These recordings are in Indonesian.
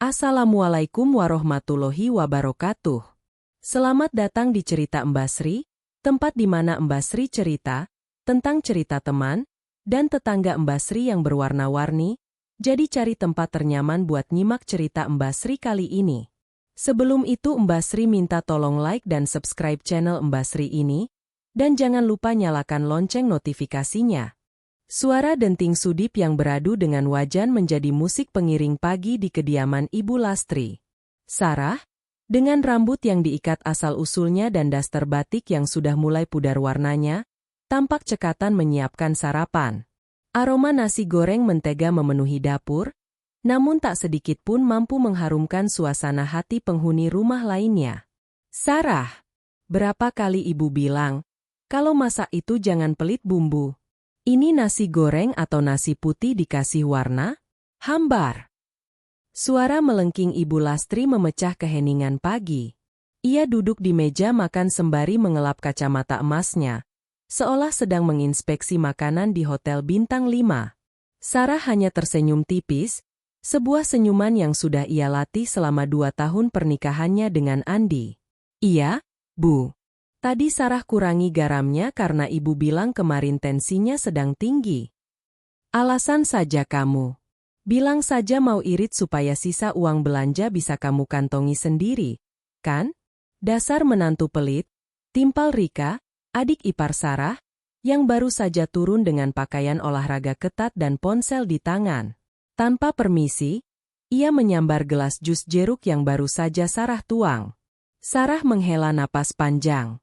Assalamualaikum warahmatullahi wabarakatuh. Selamat datang di cerita Mbak Sri, tempat di mana Mbak Sri cerita tentang cerita teman dan tetangga Mbak Sri yang berwarna-warni. Jadi cari tempat ternyaman buat nyimak cerita Mbak Sri kali ini. Sebelum itu Mbak Sri minta tolong like dan subscribe channel Mbak Sri ini, dan jangan lupa nyalakan lonceng notifikasinya. Suara denting Sudip yang beradu dengan wajan menjadi musik pengiring pagi di kediaman Ibu Lastri. Sarah, dengan rambut yang diikat asal-usulnya dan daster batik yang sudah mulai pudar warnanya, tampak cekatan menyiapkan sarapan. Aroma nasi goreng mentega memenuhi dapur, namun tak sedikit pun mampu mengharumkan suasana hati penghuni rumah lainnya. Sarah, berapa kali Ibu bilang, kalau masak itu jangan pelit bumbu. Ini nasi goreng atau nasi putih dikasih warna? Hambar. Suara melengking Ibu Lastri memecah keheningan pagi. Ia duduk di meja makan sembari mengelap kacamata emasnya, seolah sedang menginspeksi makanan di Hotel Bintang 5. Sarah hanya tersenyum tipis, sebuah senyuman yang sudah ia latih selama 2 tahun pernikahannya dengan Andi. Iya, Bu. Tadi Sarah kurangi garamnya karena Ibu bilang kemarin tensinya sedang tinggi. Alasan saja kamu. Bilang saja mau irit supaya sisa uang belanja bisa kamu kantongi sendiri, kan? Dasar menantu pelit, timpal Rika, adik ipar Sarah, yang baru saja turun dengan pakaian olahraga ketat dan ponsel di tangan. Tanpa permisi, ia menyambar gelas jus jeruk yang baru saja Sarah tuang. Sarah menghela napas panjang.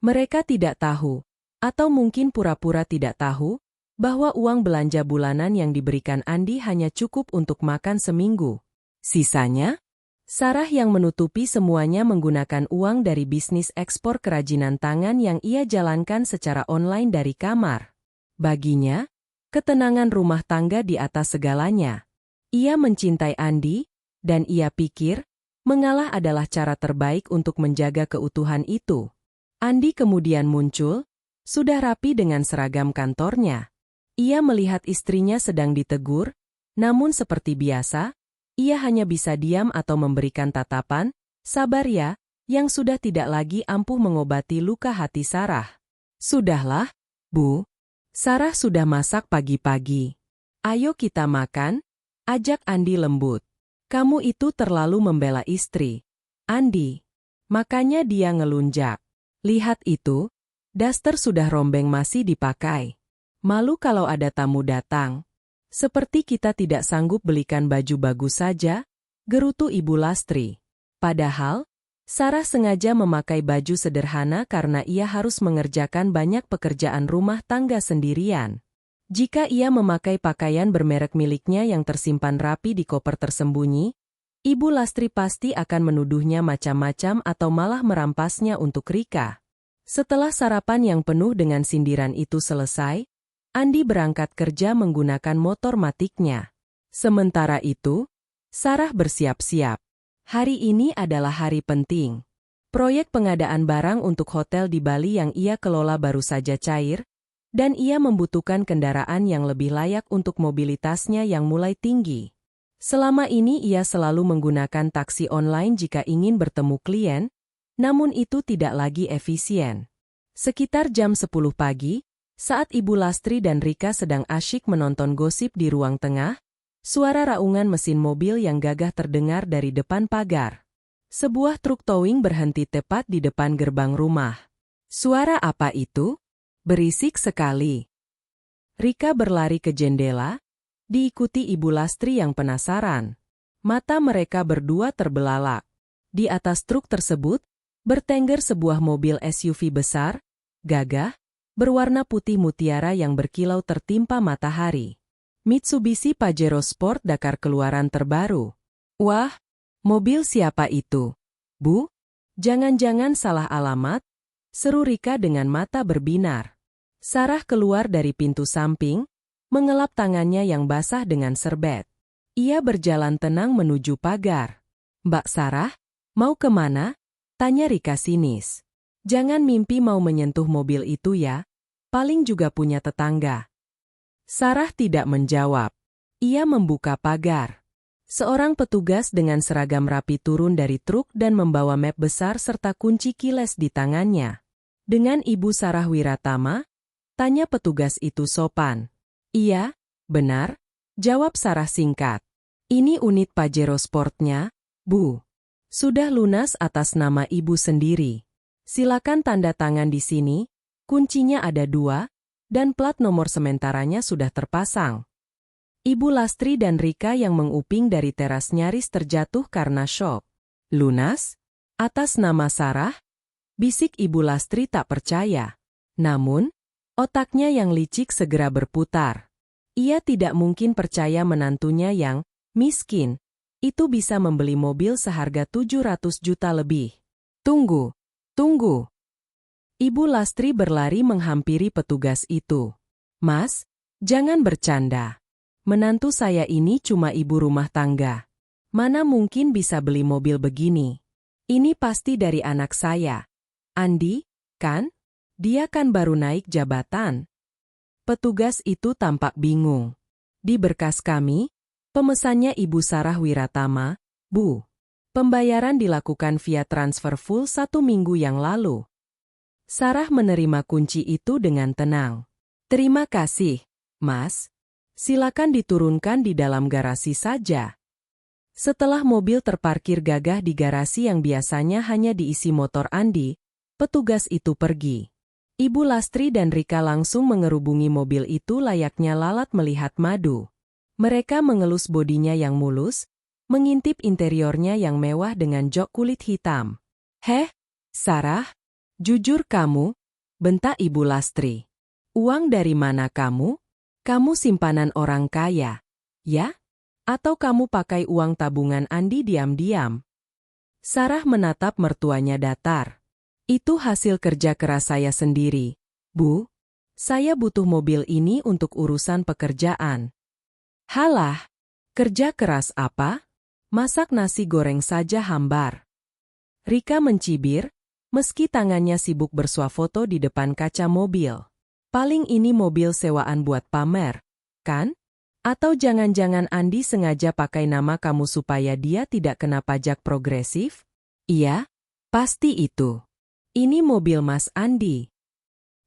Mereka tidak tahu, atau mungkin pura-pura tidak tahu, bahwa uang belanja bulanan yang diberikan Andi hanya cukup untuk makan seminggu. Sisanya, Sarah yang menutupi semuanya menggunakan uang dari bisnis ekspor kerajinan tangan yang ia jalankan secara online dari kamar. Baginya, ketenangan rumah tangga di atas segalanya. Ia mencintai Andi, dan ia pikir, mengalah adalah cara terbaik untuk menjaga keutuhan itu. Andi kemudian muncul, sudah rapi dengan seragam kantornya. Ia melihat istrinya sedang ditegur, namun seperti biasa, ia hanya bisa diam atau memberikan tatapan, sabar ya, yang sudah tidak lagi ampuh mengobati luka hati Sarah. Sudahlah, Bu. Sarah sudah masak pagi-pagi. Ayo kita makan, ajak Andi lembut. Kamu itu terlalu membela istri, Andi. Makanya dia ngelunjak. Lihat itu, daster sudah rombeng masih dipakai. Malu kalau ada tamu datang. Seperti kita tidak sanggup belikan baju bagus saja, gerutu Ibu Lastri. Padahal, Sarah sengaja memakai baju sederhana karena ia harus mengerjakan banyak pekerjaan rumah tangga sendirian. Jika ia memakai pakaian bermerek miliknya yang tersimpan rapi di koper tersembunyi, Ibu Lastri pasti akan menuduhnya macam-macam atau malah merampasnya untuk Rika. Setelah sarapan yang penuh dengan sindiran itu selesai, Andi berangkat kerja menggunakan motor matiknya. Sementara itu, Sarah bersiap-siap. Hari ini adalah hari penting. Proyek pengadaan barang untuk hotel di Bali yang ia kelola baru saja cair, dan ia membutuhkan kendaraan yang lebih layak untuk mobilitasnya yang mulai tinggi. Selama ini ia selalu menggunakan taksi online jika ingin bertemu klien, namun itu tidak lagi efisien. Sekitar jam 10 pagi, saat Ibu Lastri dan Rika sedang asyik menonton gosip di ruang tengah, suara raungan mesin mobil yang gagah terdengar dari depan pagar. Sebuah truk towing berhenti tepat di depan gerbang rumah. Suara apa itu? Berisik sekali. Rika berlari ke jendela, diikuti Ibu Lastri yang penasaran. Mata mereka berdua terbelalak. Di atas truk tersebut, bertengger sebuah mobil SUV besar, gagah, berwarna putih mutiara yang berkilau tertimpa matahari. Mitsubishi Pajero Sport Dakar keluaran terbaru. Wah, mobil siapa itu? Bu? Jangan-jangan salah alamat? Seru Rika dengan mata berbinar. Sarah keluar dari pintu samping, mengelap tangannya yang basah dengan serbet. Ia berjalan tenang menuju pagar. Mbak Sarah, mau kemana? Tanya Rika sinis. Jangan mimpi mau menyentuh mobil itu ya, paling juga punya tetangga. Sarah tidak menjawab. Ia membuka pagar. Seorang petugas dengan seragam rapi turun dari truk dan membawa map besar serta kunci kiles di tangannya. "Dengan Ibu Sarah Wiratama?" tanya petugas itu sopan. "Iya, benar," jawab Sarah singkat. "Ini unit Pajero Sportnya, Bu. Sudah lunas atas nama Ibu sendiri. Silakan tanda tangan di sini, kuncinya ada 2, dan plat nomor sementaranya sudah terpasang." Ibu Lastri dan Rika yang menguping dari teras nyaris terjatuh karena syok. "Lunas? Atas nama Sarah?" bisik Ibu Lastri tak percaya. Namun, otaknya yang licik segera berputar. Ia tidak mungkin percaya menantunya yang miskin itu bisa membeli mobil seharga 700 juta lebih. "Tunggu, tunggu." Ibu Lastri berlari menghampiri petugas itu. "Mas, jangan bercanda. Menantu saya ini cuma ibu rumah tangga. Mana mungkin bisa beli mobil begini? Ini pasti dari anak saya. Andi, kan? Dia kan baru naik jabatan." Petugas itu tampak bingung. "Di berkas kami, pemesannya Ibu Sarah Wiratama, Bu. Pembayaran dilakukan via transfer full 1 minggu yang lalu." Sarah menerima kunci itu dengan tenang. "Terima kasih, Mas. Silakan diturunkan di dalam garasi saja." Setelah mobil terparkir gagah di garasi yang biasanya hanya diisi motor Andi, petugas itu pergi. Ibu Lastri dan Rika langsung mengerubungi mobil itu layaknya lalat melihat madu. Mereka mengelus bodinya yang mulus, mengintip interiornya yang mewah dengan jok kulit hitam. "Heh, Sarah, jujur kamu?" bentak Ibu Lastri. "Uang dari mana kamu? Kamu simpanan orang kaya, ya? Atau kamu pakai uang tabungan Andi diam-diam?" Sarah menatap mertuanya datar. "Itu hasil kerja keras saya sendiri, Bu. Saya butuh mobil ini untuk urusan pekerjaan." "Halah, kerja keras apa? Masak nasi goreng saja hambar." Rika mencibir, meski tangannya sibuk bersuah foto di depan kaca mobil. "Paling ini mobil sewaan buat pamer, kan? Atau jangan-jangan Andi sengaja pakai nama kamu supaya dia tidak kena pajak progresif?" "Iya, pasti itu. Ini mobil Mas Andi."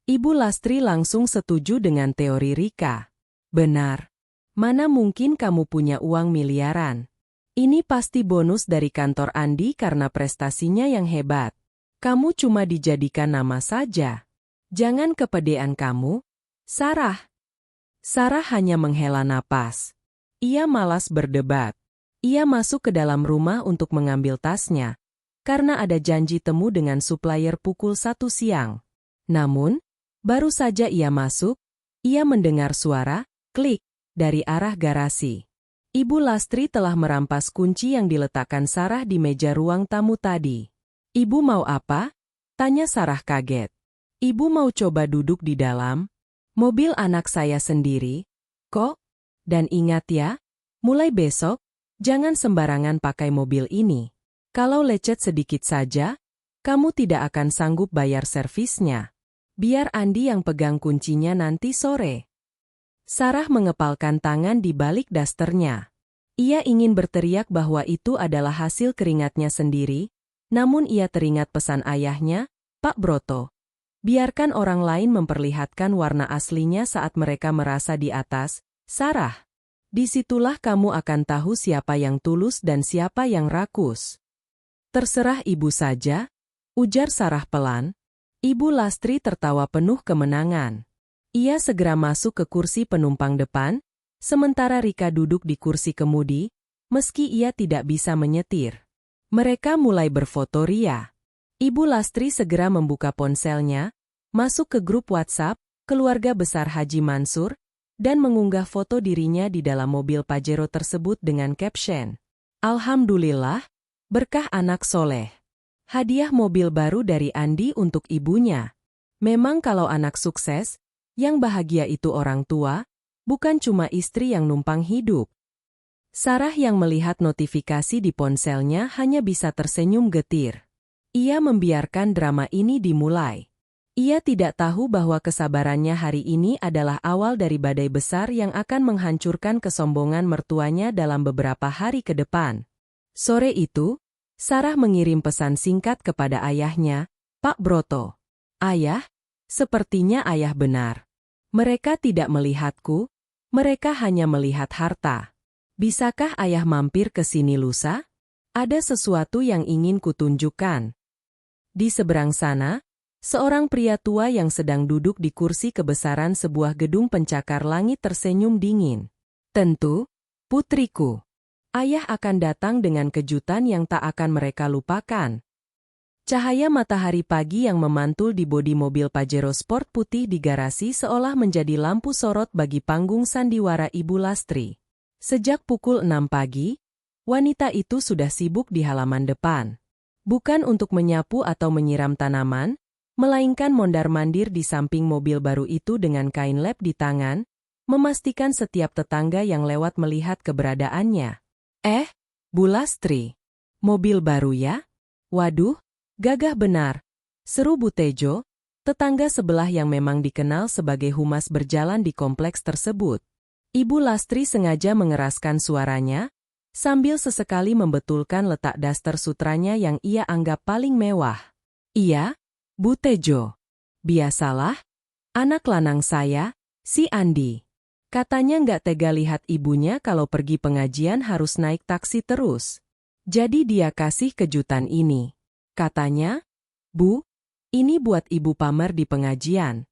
Ibu Lastri langsung setuju dengan teori Rika. "Benar. Mana mungkin kamu punya uang miliaran? Ini pasti bonus dari kantor Andi karena prestasinya yang hebat. Kamu cuma dijadikan nama saja. Jangan kepedean kamu, Sarah." Sarah hanya menghela napas. Ia malas berdebat. Ia masuk ke dalam rumah untuk mengambil tasnya, karena ada janji temu dengan supplier pukul 1 siang. Namun, baru saja ia masuk, ia mendengar suara klik dari arah garasi. Ibu Lastri telah merampas kunci yang diletakkan Sarah di meja ruang tamu tadi. "Ibu mau apa?" tanya Sarah kaget. "Ibu mau coba duduk di dalam mobil anak saya sendiri, kok. Dan ingat ya, mulai besok, jangan sembarangan pakai mobil ini. Kalau lecet sedikit saja, kamu tidak akan sanggup bayar servisnya. Biar Andi yang pegang kuncinya nanti sore." Sarah mengepalkan tangan di balik dasternya. Ia ingin berteriak bahwa itu adalah hasil keringatnya sendiri, namun ia teringat pesan ayahnya, Pak Broto. Biarkan orang lain memperlihatkan warna aslinya saat mereka merasa di atas. "Sarah, disitulah kamu akan tahu siapa yang tulus dan siapa yang rakus." "Terserah ibu saja," ujar Sarah pelan. Ibu Lastri tertawa penuh kemenangan. Ia segera masuk ke kursi penumpang depan, sementara Rika duduk di kursi kemudi, meski ia tidak bisa menyetir. Mereka mulai berfoto ria. Ibu Lastri segera membuka ponselnya, masuk ke grup WhatsApp keluarga besar Haji Mansur, dan mengunggah foto dirinya di dalam mobil Pajero tersebut dengan caption, "Alhamdulillah, berkah anak soleh. Hadiah mobil baru dari Andi untuk ibunya." Memang kalau anak sukses, yang bahagia itu orang tua, bukan cuma istri yang numpang hidup. Sarah yang melihat notifikasi di ponselnya hanya bisa tersenyum getir. Ia membiarkan drama ini dimulai. Ia tidak tahu bahwa kesabarannya hari ini adalah awal dari badai besar yang akan menghancurkan kesombongan mertuanya dalam beberapa hari ke depan. Sore itu, Sarah mengirim pesan singkat kepada ayahnya, Pak Broto. Ayah, sepertinya ayah benar. Mereka tidak melihatku, mereka hanya melihat harta. Bisakah ayah mampir ke sini lusa? Ada sesuatu yang ingin kutunjukkan. Di seberang sana, seorang pria tua yang sedang duduk di kursi kebesaran sebuah gedung pencakar langit tersenyum dingin. Tentu, putriku. Ayah akan datang dengan kejutan yang tak akan mereka lupakan. Cahaya matahari pagi yang memantul di bodi mobil Pajero Sport putih di garasi seolah menjadi lampu sorot bagi panggung sandiwara Ibu Lastri. Sejak pukul 6 pagi, wanita itu sudah sibuk di halaman depan. Bukan untuk menyapu atau menyiram tanaman, melainkan mondar-mandir di samping mobil baru itu dengan kain lap di tangan, memastikan setiap tetangga yang lewat melihat keberadaannya. Bu Lastri, mobil baru ya? Waduh, gagah benar, seru Bu Tejo, tetangga sebelah yang memang dikenal sebagai humas berjalan di kompleks tersebut. Ibu Lastri sengaja mengeraskan suaranya, sambil sesekali membetulkan letak daster sutranya yang ia anggap paling mewah. Iya, Bu Tejo. Biasalah, anak lanang saya, si Andi. Katanya nggak tega lihat ibunya kalau pergi pengajian harus naik taksi terus. Jadi dia kasih kejutan ini. Katanya, Bu, ini buat ibu pamer di pengajian.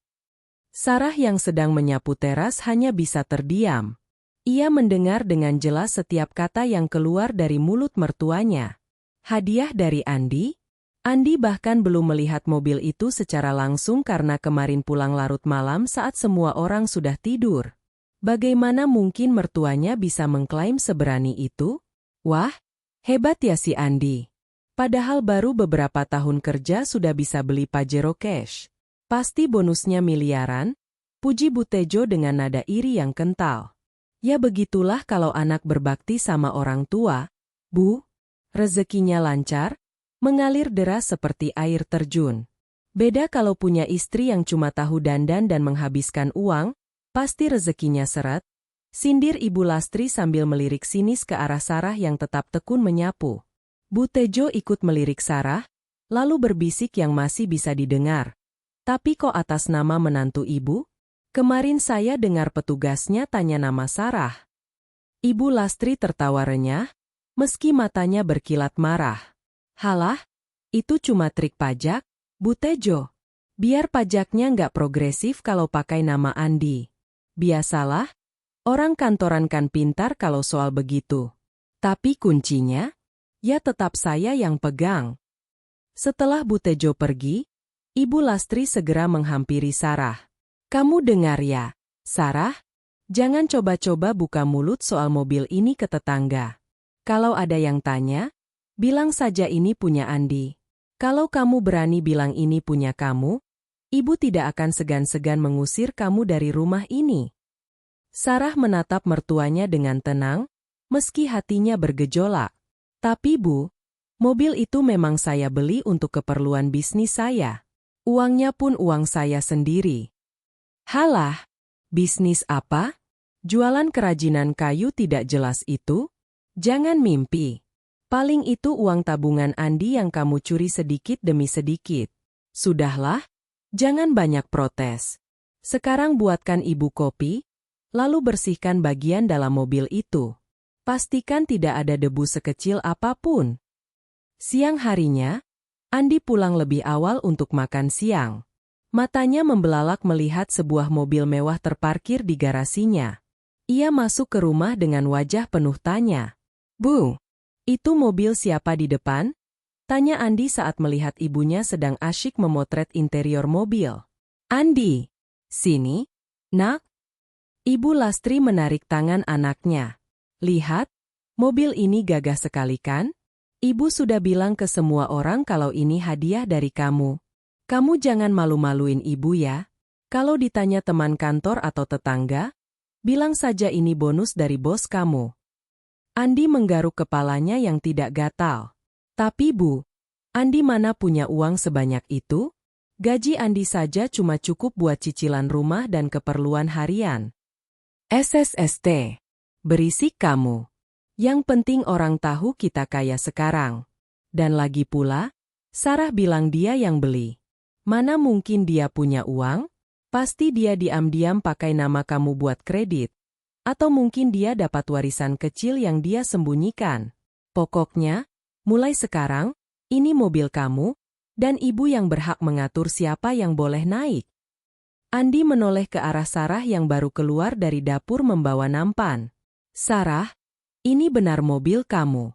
Sarah yang sedang menyapu teras hanya bisa terdiam. Ia mendengar dengan jelas setiap kata yang keluar dari mulut mertuanya. Hadiah dari Andi? Andi bahkan belum melihat mobil itu secara langsung karena kemarin pulang larut malam saat semua orang sudah tidur. Bagaimana mungkin mertuanya bisa mengklaim seberani itu? Wah, hebat ya si Andi. Padahal baru beberapa tahun kerja sudah bisa beli Pajero Cash. Pasti bonusnya miliaran, puji Bu Tejo dengan nada iri yang kental. Ya begitulah kalau anak berbakti sama orang tua, Bu. Rezekinya lancar, mengalir deras seperti air terjun. Beda kalau punya istri yang cuma tahu dandan dan menghabiskan uang, pasti rezekinya seret, sindir Ibu Lastri sambil melirik sinis ke arah Sarah yang tetap tekun menyapu. Bu Tejo ikut melirik Sarah, lalu berbisik yang masih bisa didengar. Tapi kok atas nama menantu ibu? Kemarin saya dengar petugasnya tanya nama Sarah. Ibu Lastri tertawa renyah, meski matanya berkilat marah. Halah, itu cuma trik pajak, Bu Tejo. Biar pajaknya nggak progresif kalau pakai nama Andi. Biasalah, orang kantoran kan pintar kalau soal begitu. Tapi kuncinya, ya tetap saya yang pegang. Setelah Bu Tejo pergi, Ibu Lastri segera menghampiri Sarah. Kamu dengar ya, Sarah? Jangan coba-coba buka mulut soal mobil ini ke tetangga. Kalau ada yang tanya, bilang saja ini punya Andi. Kalau kamu berani bilang ini punya kamu, Ibu tidak akan segan-segan mengusir kamu dari rumah ini. Sarah menatap mertuanya dengan tenang, meski hatinya bergejolak. Tapi Bu, mobil itu memang saya beli untuk keperluan bisnis saya. Uangnya pun uang saya sendiri. Halah, bisnis apa? Jualan kerajinan kayu tidak jelas itu? Jangan mimpi. Paling itu uang tabungan Andi yang kamu curi sedikit demi sedikit. Sudahlah. Jangan banyak protes. Sekarang buatkan ibu kopi, lalu bersihkan bagian dalam mobil itu. Pastikan tidak ada debu sekecil apapun. Siang harinya, Andi pulang lebih awal untuk makan siang. Matanya membelalak melihat sebuah mobil mewah terparkir di garasinya. Ia masuk ke rumah dengan wajah penuh tanya. Bu, itu mobil siapa di depan? Tanya Andi saat melihat ibunya sedang asyik memotret interior mobil. Andi, sini, nak. Ibu Lastri menarik tangan anaknya. Lihat, mobil ini gagah sekali kan? Ibu sudah bilang ke semua orang kalau ini hadiah dari kamu. Kamu jangan malu-maluin ibu ya. Kalau ditanya teman kantor atau tetangga, bilang saja ini bonus dari bos kamu. Andi menggaruk kepalanya yang tidak gatal. Tapi Bu, Andi mana punya uang sebanyak itu? Gaji Andi saja cuma cukup buat cicilan rumah dan keperluan harian. SSST. Berisik kamu. Yang penting orang tahu kita kaya sekarang. Dan lagi pula, Sarah bilang dia yang beli. Mana mungkin dia punya uang? Pasti dia diam-diam pakai nama kamu buat kredit. Atau mungkin dia dapat warisan kecil yang dia sembunyikan. Pokoknya, mulai sekarang, ini mobil kamu, dan ibu yang berhak mengatur siapa yang boleh naik. Andi menoleh ke arah Sarah yang baru keluar dari dapur membawa nampan. Sarah, ini benar mobil kamu.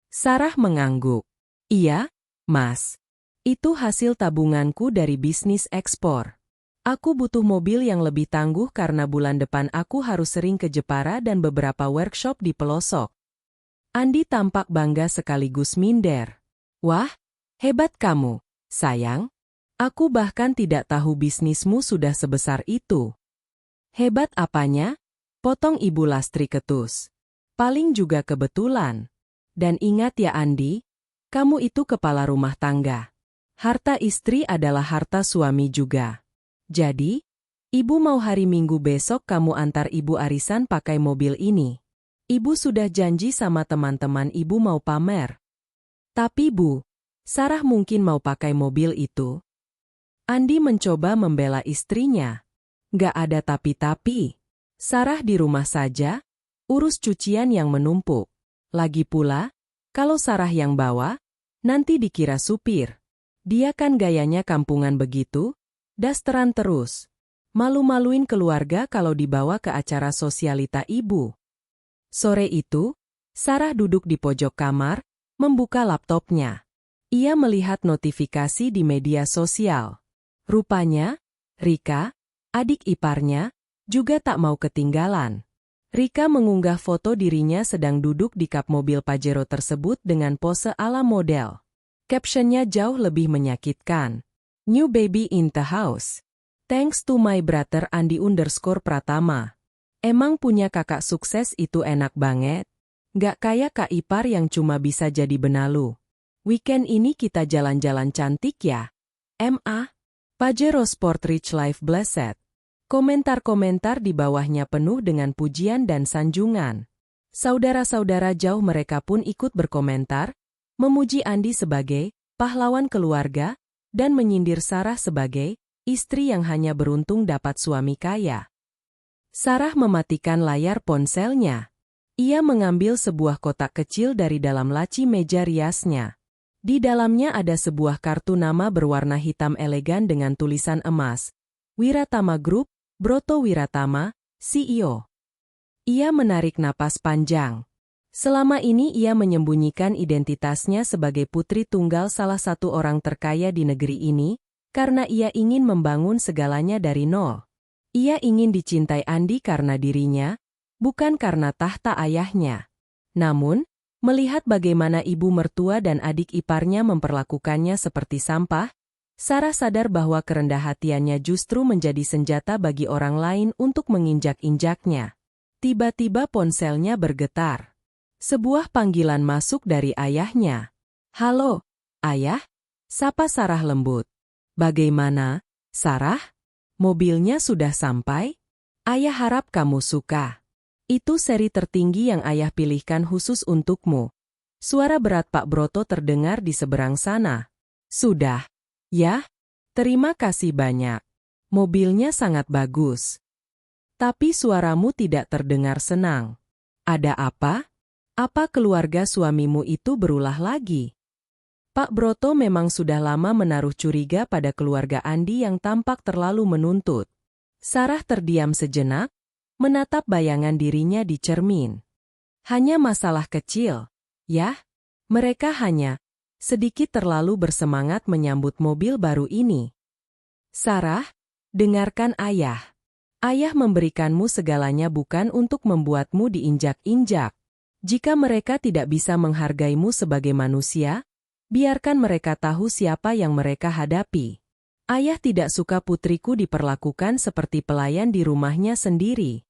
Sarah mengangguk. Iya, Mas. Itu hasil tabunganku dari bisnis ekspor. Aku butuh mobil yang lebih tangguh karena bulan depan aku harus sering ke Jepara dan beberapa workshop di pelosok. Andi tampak bangga sekaligus minder. Wah, hebat kamu, sayang. Aku bahkan tidak tahu bisnismu sudah sebesar itu. Hebat apanya? Potong Ibu Lastri ketus. Paling juga kebetulan. Dan ingat ya Andi, kamu itu kepala rumah tangga. Harta istri adalah harta suami juga. Jadi, ibu mau hari Minggu besok kamu antar ibu arisan pakai mobil ini. Ibu sudah janji sama teman-teman ibu mau pamer. Tapi Bu, Sarah mungkin mau pakai mobil itu. Andi mencoba membela istrinya. Gak ada tapi-tapi. Sarah di rumah saja, urus cucian yang menumpuk. Lagi pula, kalau Sarah yang bawa, nanti dikira supir. Dia kan gayanya kampungan begitu, dasteran terus. Malu-maluin keluarga kalau dibawa ke acara sosialita ibu. Sore itu, Sarah duduk di pojok kamar, membuka laptopnya. Ia melihat notifikasi di media sosial. Rupanya, Rika, adik iparnya, juga tak mau ketinggalan. Rika mengunggah foto dirinya sedang duduk di kap mobil Pajero tersebut dengan pose ala model. Captionnya jauh lebih menyakitkan. New baby in the house. Thanks to my brother Andi_Pratama. Emang punya kakak sukses itu enak banget. Gak kayak Kak Ipar yang cuma bisa jadi benalu. Weekend ini kita jalan-jalan cantik ya. MA. Pajero Sport Rich Life Blessed. Komentar-komentar di bawahnya penuh dengan pujian dan sanjungan. Saudara-saudara jauh mereka pun ikut berkomentar, memuji Andi sebagai pahlawan keluarga, dan menyindir Sarah sebagai istri yang hanya beruntung dapat suami kaya. Sarah mematikan layar ponselnya. Ia mengambil sebuah kotak kecil dari dalam laci meja riasnya. Di dalamnya ada sebuah kartu nama berwarna hitam elegan dengan tulisan emas. Wiratama Group, Broto Wiratama, CEO. Ia menarik napas panjang. Selama ini ia menyembunyikan identitasnya sebagai putri tunggal salah satu orang terkaya di negeri ini, karena ia ingin membangun segalanya dari nol. Ia ingin dicintai Andi karena dirinya, bukan karena tahta ayahnya. Namun, melihat bagaimana ibu mertua dan adik iparnya memperlakukannya seperti sampah, Sarah sadar bahwa kerendah hatiannya justru menjadi senjata bagi orang lain untuk menginjak-injaknya. Tiba-tiba ponselnya bergetar. Sebuah panggilan masuk dari ayahnya. Halo, ayah? Sapa Sarah lembut. Bagaimana, Sarah? Mobilnya sudah sampai? Ayah harap kamu suka. Itu seri tertinggi yang ayah pilihkan khusus untukmu. Suara berat Pak Broto terdengar di seberang sana. Sudah. Ya, terima kasih banyak. Mobilnya sangat bagus. Tapi suaramu tidak terdengar senang. Ada apa? Apa keluarga suamimu itu berulah lagi? Pak Broto memang sudah lama menaruh curiga pada keluarga Andi yang tampak terlalu menuntut. Sarah terdiam sejenak, menatap bayangan dirinya di cermin. Hanya masalah kecil, ya? Mereka hanya sedikit terlalu bersemangat menyambut mobil baru ini. Sarah, dengarkan ayah. Ayah memberikanmu segalanya bukan untuk membuatmu diinjak-injak. Jika mereka tidak bisa menghargaimu sebagai manusia, biarkan mereka tahu siapa yang mereka hadapi. Ayah tidak suka putriku diperlakukan seperti pelayan di rumahnya sendiri.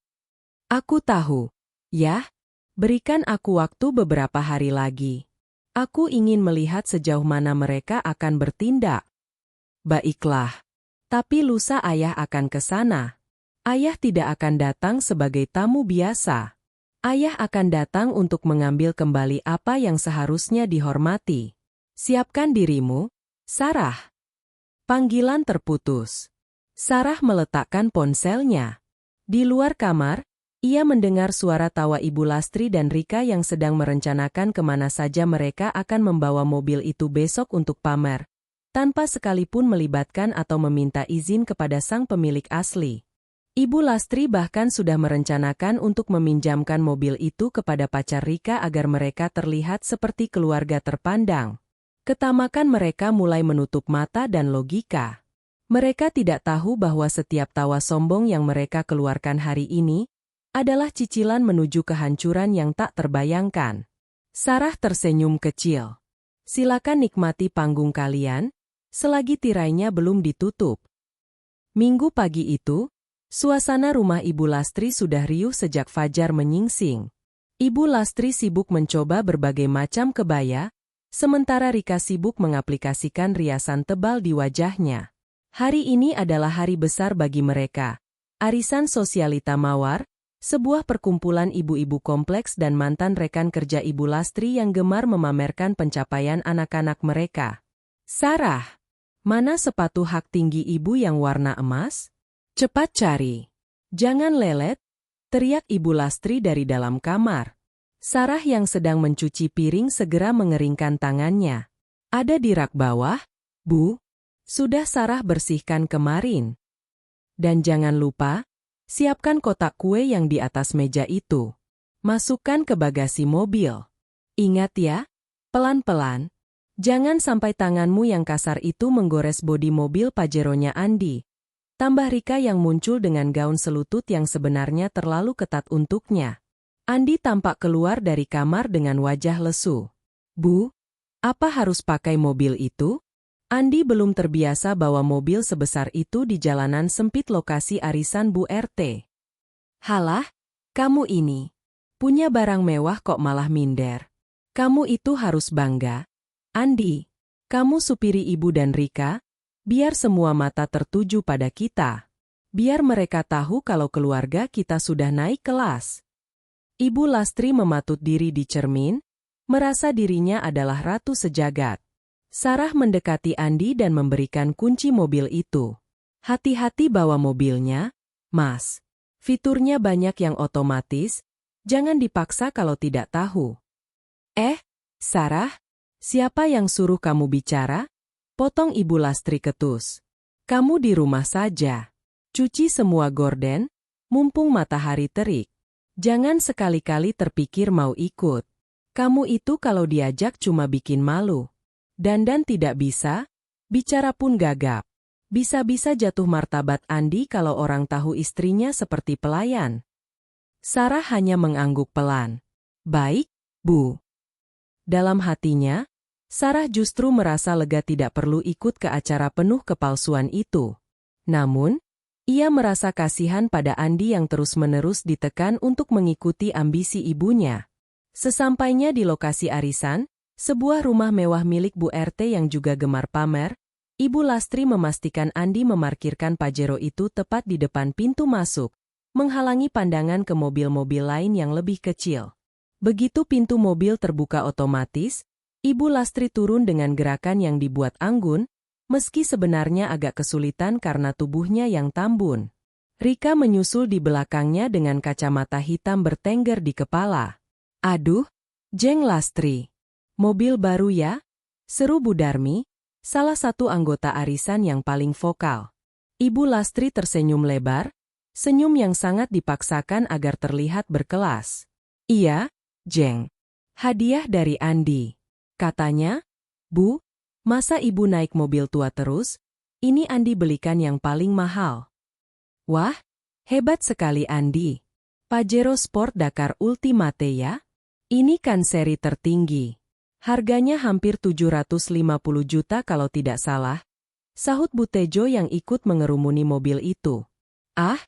Aku tahu. Ya, berikan aku waktu beberapa hari lagi. Aku ingin melihat sejauh mana mereka akan bertindak. Baiklah. Tapi lusa ayah akan ke sana. Ayah tidak akan datang sebagai tamu biasa. Ayah akan datang untuk mengambil kembali apa yang seharusnya dihormati. Siapkan dirimu, Sarah. Panggilan terputus. Sarah meletakkan ponselnya. Di luar kamar, ia mendengar suara tawa Ibu Lastri dan Rika yang sedang merencanakan kemana saja mereka akan membawa mobil itu besok untuk pamer, tanpa sekalipun melibatkan atau meminta izin kepada sang pemilik asli. Ibu Lastri bahkan sudah merencanakan untuk meminjamkan mobil itu kepada pacar Rika agar mereka terlihat seperti keluarga terpandang. Ketamakan mereka mulai menutup mata dan logika. Mereka tidak tahu bahwa setiap tawa sombong yang mereka keluarkan hari ini adalah cicilan menuju kehancuran yang tak terbayangkan. Sarah tersenyum kecil. Silakan nikmati panggung kalian, selagi tirainya belum ditutup. Minggu pagi itu, suasana rumah Ibu Lastri sudah riuh sejak fajar menyingsing. Ibu Lastri sibuk mencoba berbagai macam kebaya, sementara Rika sibuk mengaplikasikan riasan tebal di wajahnya. Hari ini adalah hari besar bagi mereka. Arisan Sosialita Mawar, sebuah perkumpulan ibu-ibu kompleks dan mantan rekan kerja Ibu Lastri yang gemar memamerkan pencapaian anak-anak mereka. Sarah, mana sepatu hak tinggi ibu yang warna emas? Cepat cari. Jangan lelet, teriak Ibu Lastri dari dalam kamar. Sarah yang sedang mencuci piring segera mengeringkan tangannya. Ada di rak bawah, Bu. Sudah Sarah bersihkan kemarin. Dan jangan lupa, siapkan kotak kue yang di atas meja itu. Masukkan ke bagasi mobil. Ingat ya, pelan-pelan. Jangan sampai tanganmu yang kasar itu menggores bodi mobil Pajeronya Andi. Tambah Rika yang muncul dengan gaun selutut yang sebenarnya terlalu ketat untuknya. Andi tampak keluar dari kamar dengan wajah lesu. Bu, apa harus pakai mobil itu? Andi belum terbiasa bawa mobil sebesar itu di jalanan sempit lokasi arisan Bu RT. Halah, kamu ini. Punya barang mewah kok malah minder. Kamu itu harus bangga. Andi, kamu supiri Ibu dan Rika, biar semua mata tertuju pada kita. Biar mereka tahu kalau keluarga kita sudah naik kelas. Ibu Lastri mematut diri di cermin, merasa dirinya adalah ratu sejagat. Sarah mendekati Andi dan memberikan kunci mobil itu. Hati-hati bawa mobilnya, Mas. Fiturnya banyak yang otomatis, jangan dipaksa kalau tidak tahu. Sarah, siapa yang suruh kamu bicara? Potong Ibu Lastri ketus. Kamu di rumah saja. Cuci semua gorden, mumpung matahari terik. Jangan sekali-kali terpikir mau ikut. Kamu itu kalau diajak cuma bikin malu. Dandan tidak bisa, bicara pun gagap. Bisa-bisa jatuh martabat Andi kalau orang tahu istrinya seperti pelayan. Sarah hanya mengangguk pelan. Baik, Bu. Dalam hatinya, Sarah justru merasa lega tidak perlu ikut ke acara penuh kepalsuan itu. Namun, ia merasa kasihan pada Andi yang terus-menerus ditekan untuk mengikuti ambisi ibunya. Sesampainya di lokasi arisan, sebuah rumah mewah milik Bu RT yang juga gemar pamer, Ibu Lastri memastikan Andi memarkirkan Pajero itu tepat di depan pintu masuk, menghalangi pandangan ke mobil-mobil lain yang lebih kecil. Begitu pintu mobil terbuka otomatis, Ibu Lastri turun dengan gerakan yang dibuat anggun, meski sebenarnya agak kesulitan karena tubuhnya yang tambun. Rika menyusul di belakangnya dengan kacamata hitam bertengger di kepala. Aduh, Jeng Lastri. Mobil baru ya? Seru Bu Darmi, salah satu anggota arisan yang paling vokal. Ibu Lastri tersenyum lebar, senyum yang sangat dipaksakan agar terlihat berkelas. Iya, Jeng. Hadiah dari Andi. Katanya, Bu, masa Ibu naik mobil tua terus? Ini Andi belikan yang paling mahal. Wah, hebat sekali Andi. Pajero Sport Dakar Ultimate ya? Ini kan seri tertinggi. Harganya hampir 750 juta kalau tidak salah. Sahut Bu Tejo yang ikut mengerumuni mobil itu. Ah,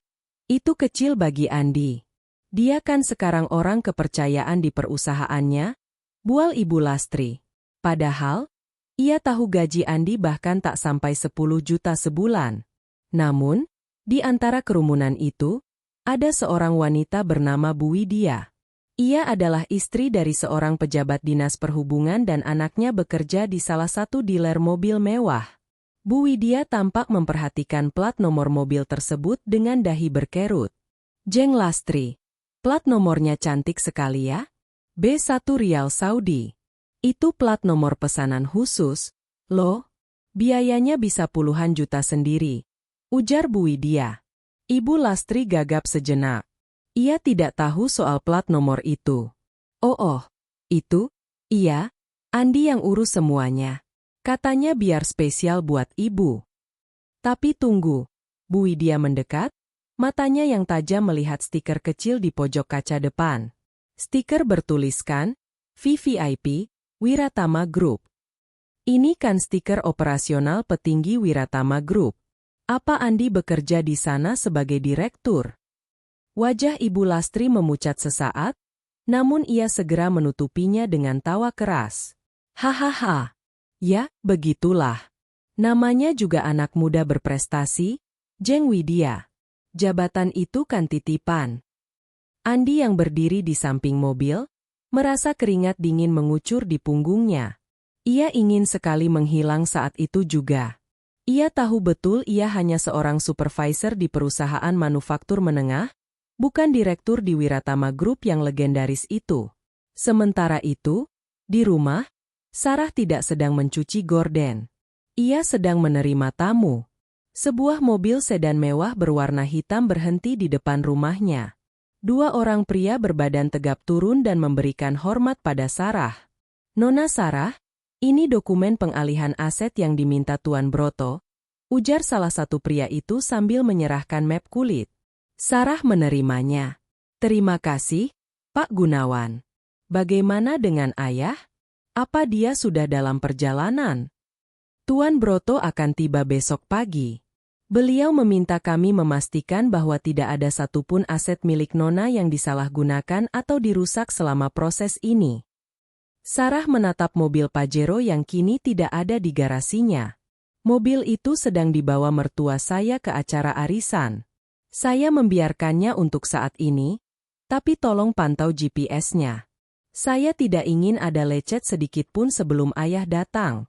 itu kecil bagi Andi. Dia kan sekarang orang kepercayaan di perusahaannya, bual Ibu Lastri. Padahal, Ia tahu gaji Andi bahkan tak sampai 10 juta sebulan. Namun, di antara kerumunan itu, ada seorang wanita bernama Bu Widya. Ia adalah istri dari seorang pejabat dinas perhubungan dan anaknya bekerja di salah satu dealer mobil mewah. Bu Widya tampak memperhatikan plat nomor mobil tersebut dengan dahi berkerut. Jeng Lastri, plat nomornya cantik sekali ya? B1 Rial Saudi. Itu plat nomor pesanan khusus, loh. Biayanya bisa puluhan juta sendiri, ujar Bu Widya. Ibu Lastri gagap sejenak. Ia tidak tahu soal plat nomor itu. Oh, itu? Iya, Andi yang urus semuanya. Katanya biar spesial buat ibu. Tapi tunggu, Bu Widya mendekat, matanya yang tajam melihat stiker kecil di pojok kaca depan. Stiker bertuliskan, VVIP, Wiratama Group. Ini kan stiker operasional petinggi Wiratama Group. Apa Andi bekerja di sana sebagai direktur? Wajah Ibu Lastri memucat sesaat, namun ia segera menutupinya dengan tawa keras. Hahaha. Ya, begitulah. Namanya juga anak muda berprestasi, Jeng Widya. Jabatan itu kan titipan. Andi yang berdiri di samping mobil, merasa keringat dingin mengucur di punggungnya. Ia ingin sekali menghilang saat itu juga. Ia tahu betul ia hanya seorang supervisor di perusahaan manufaktur menengah, bukan direktur di Wiratama Group yang legendaris itu. Sementara itu, di rumah, Sarah tidak sedang mencuci gorden. Ia sedang menerima tamu. Sebuah mobil sedan mewah berwarna hitam berhenti di depan rumahnya. Dua orang pria berbadan tegap turun dan memberikan hormat pada Sarah. Nona Sarah, ini dokumen pengalihan aset yang diminta Tuan Broto, ujar salah satu pria itu sambil menyerahkan map kulit. Sarah menerimanya. Terima kasih, Pak Gunawan. Bagaimana dengan ayah? Apa dia sudah dalam perjalanan? Tuan Broto akan tiba besok pagi. Beliau meminta kami memastikan bahwa tidak ada satupun aset milik Nona yang disalahgunakan atau dirusak selama proses ini. Sarah menatap mobil Pajero yang kini tidak ada di garasinya. Mobil itu sedang dibawa mertua saya ke acara arisan. Saya membiarkannya untuk saat ini, tapi tolong pantau GPS-nya. Saya tidak ingin ada lecet sedikitpun sebelum ayah datang.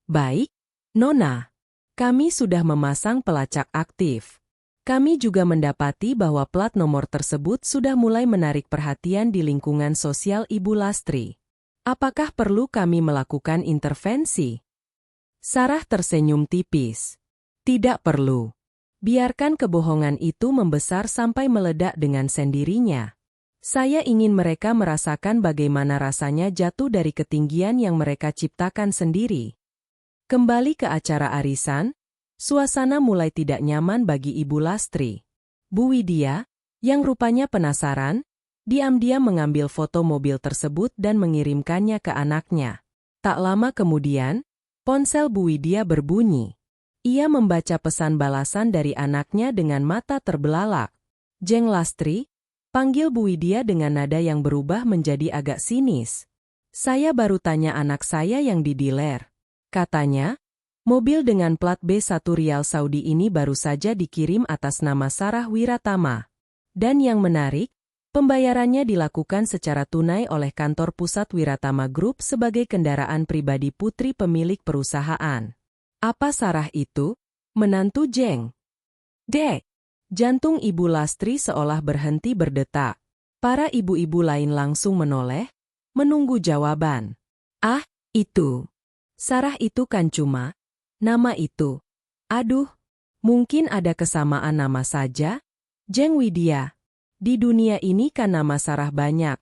Baik, Nona. Kami sudah memasang pelacak aktif. Kami juga mendapati bahwa plat nomor tersebut sudah mulai menarik perhatian di lingkungan sosial Ibu Lastri. Apakah perlu kami melakukan intervensi? Sarah tersenyum tipis. Tidak perlu. Biarkan kebohongan itu membesar sampai meledak dengan sendirinya. Saya ingin mereka merasakan bagaimana rasanya jatuh dari ketinggian yang mereka ciptakan sendiri. Kembali ke acara arisan, suasana mulai tidak nyaman bagi Ibu Lastri. Bu Widya, yang rupanya penasaran, diam-diam mengambil foto mobil tersebut dan mengirimkannya ke anaknya. Tak lama kemudian, ponsel Bu Widya berbunyi. Ia membaca pesan balasan dari anaknya dengan mata terbelalak. Jeng Lastri, panggil Bu Widya dengan nada yang berubah menjadi agak sinis. Saya baru tanya anak saya yang di dealer. Katanya, mobil dengan plat B1 Rial Saudi ini baru saja dikirim atas nama Sarah Wiratama. Dan yang menarik, pembayarannya dilakukan secara tunai oleh kantor pusat Wiratama Group sebagai kendaraan pribadi putri pemilik perusahaan. Apa Sarah itu? Menantu Jeng? Dek! Jantung Ibu Lastri seolah berhenti berdetak. Para ibu-ibu lain langsung menoleh, menunggu jawaban. Ah, itu. Sarah itu kan cuma nama itu. Aduh, mungkin ada kesamaan nama saja? Jeng Widya. Di dunia ini kan nama Sarah banyak.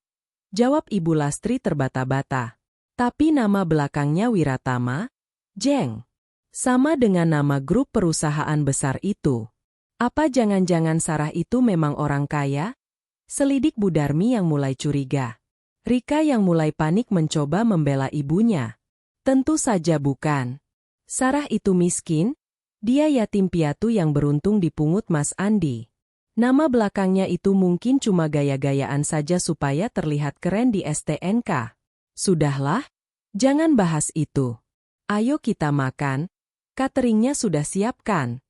Jawab Ibu Lastri terbata-bata. Tapi nama belakangnya Wiratama, Jeng. Sama dengan nama grup perusahaan besar itu. Apa jangan-jangan Sarah itu memang orang kaya? Selidik Bu Darmi yang mulai curiga. Rika yang mulai panik mencoba membela ibunya. Tentu saja bukan. Sarah itu miskin, dia yatim piatu yang beruntung dipungut Mas Andi. Nama belakangnya itu mungkin cuma gaya-gayaan saja supaya terlihat keren di STNK. Sudahlah, jangan bahas itu. Ayo kita makan, cateringnya sudah siapkan.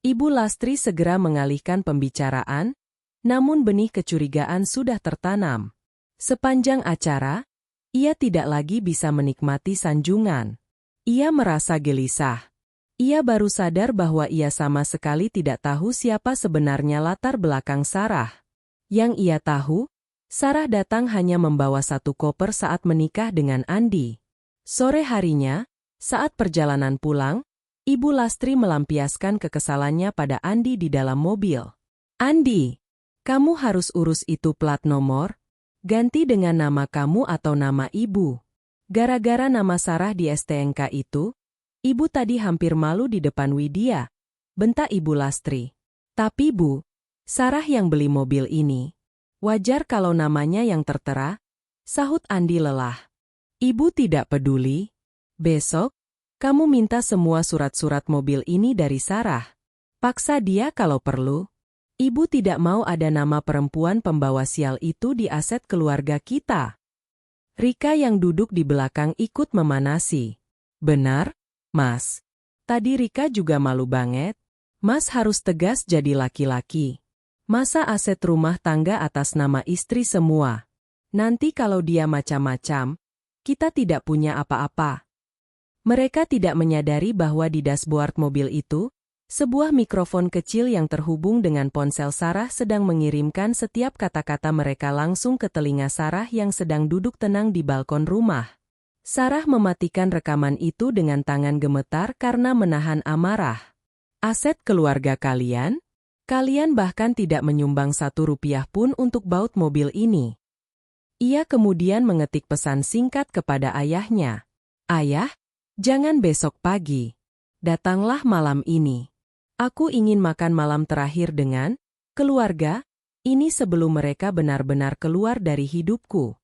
Ibu Lastri segera mengalihkan pembicaraan, namun benih kecurigaan sudah tertanam. Sepanjang acara, ia tidak lagi bisa menikmati sanjungan. Ia merasa gelisah. Ia baru sadar bahwa ia sama sekali tidak tahu siapa sebenarnya latar belakang Sarah. Yang ia tahu, Sarah datang hanya membawa satu koper saat menikah dengan Andi. Sore harinya, saat perjalanan pulang, Ibu Lastri melampiaskan kekesalannya pada Andi di dalam mobil. Andi, kamu harus urus itu plat nomor, ganti dengan nama kamu atau nama ibu. Gara-gara nama Sarah di STNK itu, ibu tadi hampir malu di depan Widya, bentak Ibu Lastri. Tapi Bu, Sarah yang beli mobil ini. Wajar kalau namanya yang tertera, sahut Andi lelah. Ibu tidak peduli. Besok, kamu minta semua surat-surat mobil ini dari Sarah. Paksa dia kalau perlu. Ibu tidak mau ada nama perempuan pembawa sial itu di aset keluarga kita. Rika yang duduk di belakang ikut memanasi. Benar, Mas. Tadi Rika juga malu banget. Mas harus tegas jadi laki-laki. Masa aset rumah tangga atas nama istri semua? Nanti kalau dia macam-macam, kita tidak punya apa-apa. Mereka tidak menyadari bahwa di dashboard mobil itu, sebuah mikrofon kecil yang terhubung dengan ponsel Sarah sedang mengirimkan setiap kata-kata mereka langsung ke telinga Sarah yang sedang duduk tenang di balkon rumah. Sarah mematikan rekaman itu dengan tangan gemetar karena menahan amarah. Aset keluarga kalian? Kalian bahkan tidak menyumbang 1 rupiah pun untuk baut mobil ini. Ia kemudian mengetik pesan singkat kepada ayahnya. Ayah, jangan besok pagi. Datanglah malam ini. Aku ingin makan malam terakhir dengan keluarga ini sebelum mereka benar-benar keluar dari hidupku.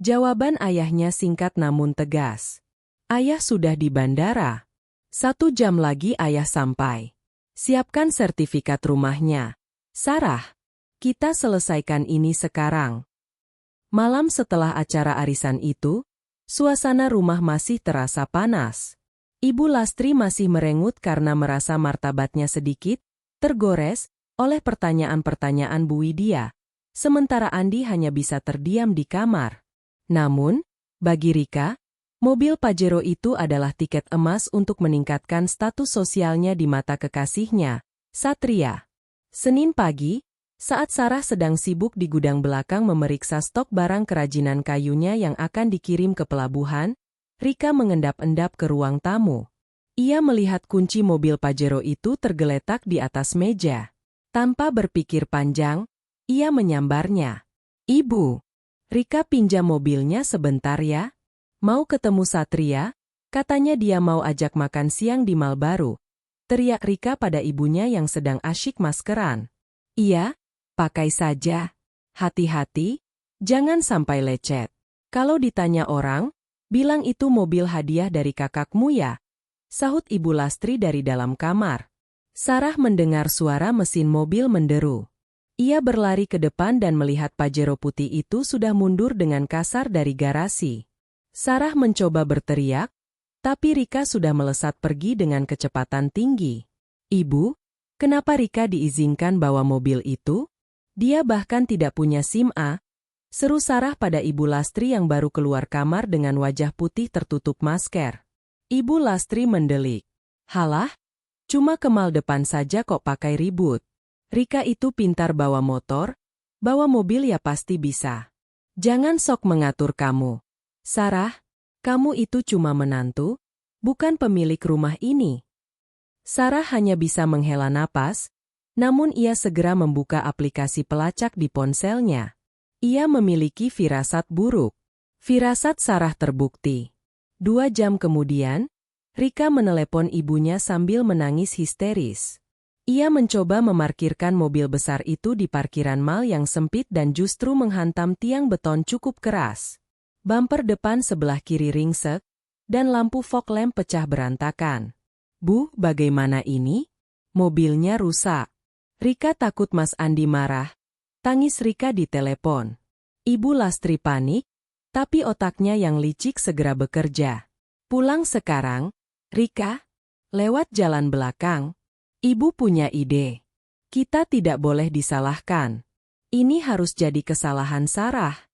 Jawaban ayahnya singkat namun tegas. Ayah sudah di bandara. 1 jam lagi ayah sampai. Siapkan sertifikat rumahnya. Sarah, kita selesaikan ini sekarang. Malam setelah acara arisan itu, suasana rumah masih terasa panas. Ibu Lastri masih merengut karena merasa martabatnya sedikit tergores oleh pertanyaan-pertanyaan Bu Widya, sementara Andi hanya bisa terdiam di kamar. Namun, bagi Rika, mobil Pajero itu adalah tiket emas untuk meningkatkan status sosialnya di mata kekasihnya, Satria. Senin pagi, saat Sarah sedang sibuk di gudang belakang memeriksa stok barang kerajinan kayunya yang akan dikirim ke pelabuhan, Rika mengendap-endap ke ruang tamu. Ia melihat kunci mobil Pajero itu tergeletak di atas meja. Tanpa berpikir panjang, ia menyambarnya. Ibu, Rika pinjam mobilnya sebentar ya. Mau ketemu Satria? Katanya dia mau ajak makan siang di Mall Baru. Teriak Rika pada ibunya yang sedang asyik maskeran. Iya, pakai saja. Hati-hati, jangan sampai lecet. Kalau ditanya orang, bilang itu mobil hadiah dari kakakmu ya? Sahut Ibu Lastri dari dalam kamar. Sarah mendengar suara mesin mobil menderu. Ia berlari ke depan dan melihat Pajero putih itu sudah mundur dengan kasar dari garasi. Sarah mencoba berteriak, tapi Rika sudah melesat pergi dengan kecepatan tinggi. Ibu, kenapa Rika diizinkan bawa mobil itu? Dia bahkan tidak punya SIM A. Seru Sarah pada Ibu Lastri yang baru keluar kamar dengan wajah putih tertutup masker. Ibu Lastri mendelik. Halah, cuma ke mal depan saja kok pakai ribut. Rika itu pintar bawa motor, bawa mobil ya pasti bisa. Jangan sok mengatur kamu. Sarah, kamu itu cuma menantu, bukan pemilik rumah ini. Sarah hanya bisa menghela napas, namun ia segera membuka aplikasi pelacak di ponselnya. Ia memiliki firasat buruk. Firasat Sarah terbukti. 2 jam kemudian, Rika menelepon ibunya sambil menangis histeris. Ia mencoba memarkirkan mobil besar itu di parkiran mal yang sempit dan justru menghantam tiang beton cukup keras. Bumper depan sebelah kiri ringsek, dan lampu fog lamp pecah berantakan. Bu, bagaimana ini? Mobilnya rusak. Rika takut Mas Andi marah. Tangis Rika di telepon. Ibu Lastri panik, tapi otaknya yang licik segera bekerja. Pulang sekarang, Rika. Lewat jalan belakang. Ibu punya ide. Kita tidak boleh disalahkan. Ini harus jadi kesalahan Sarah.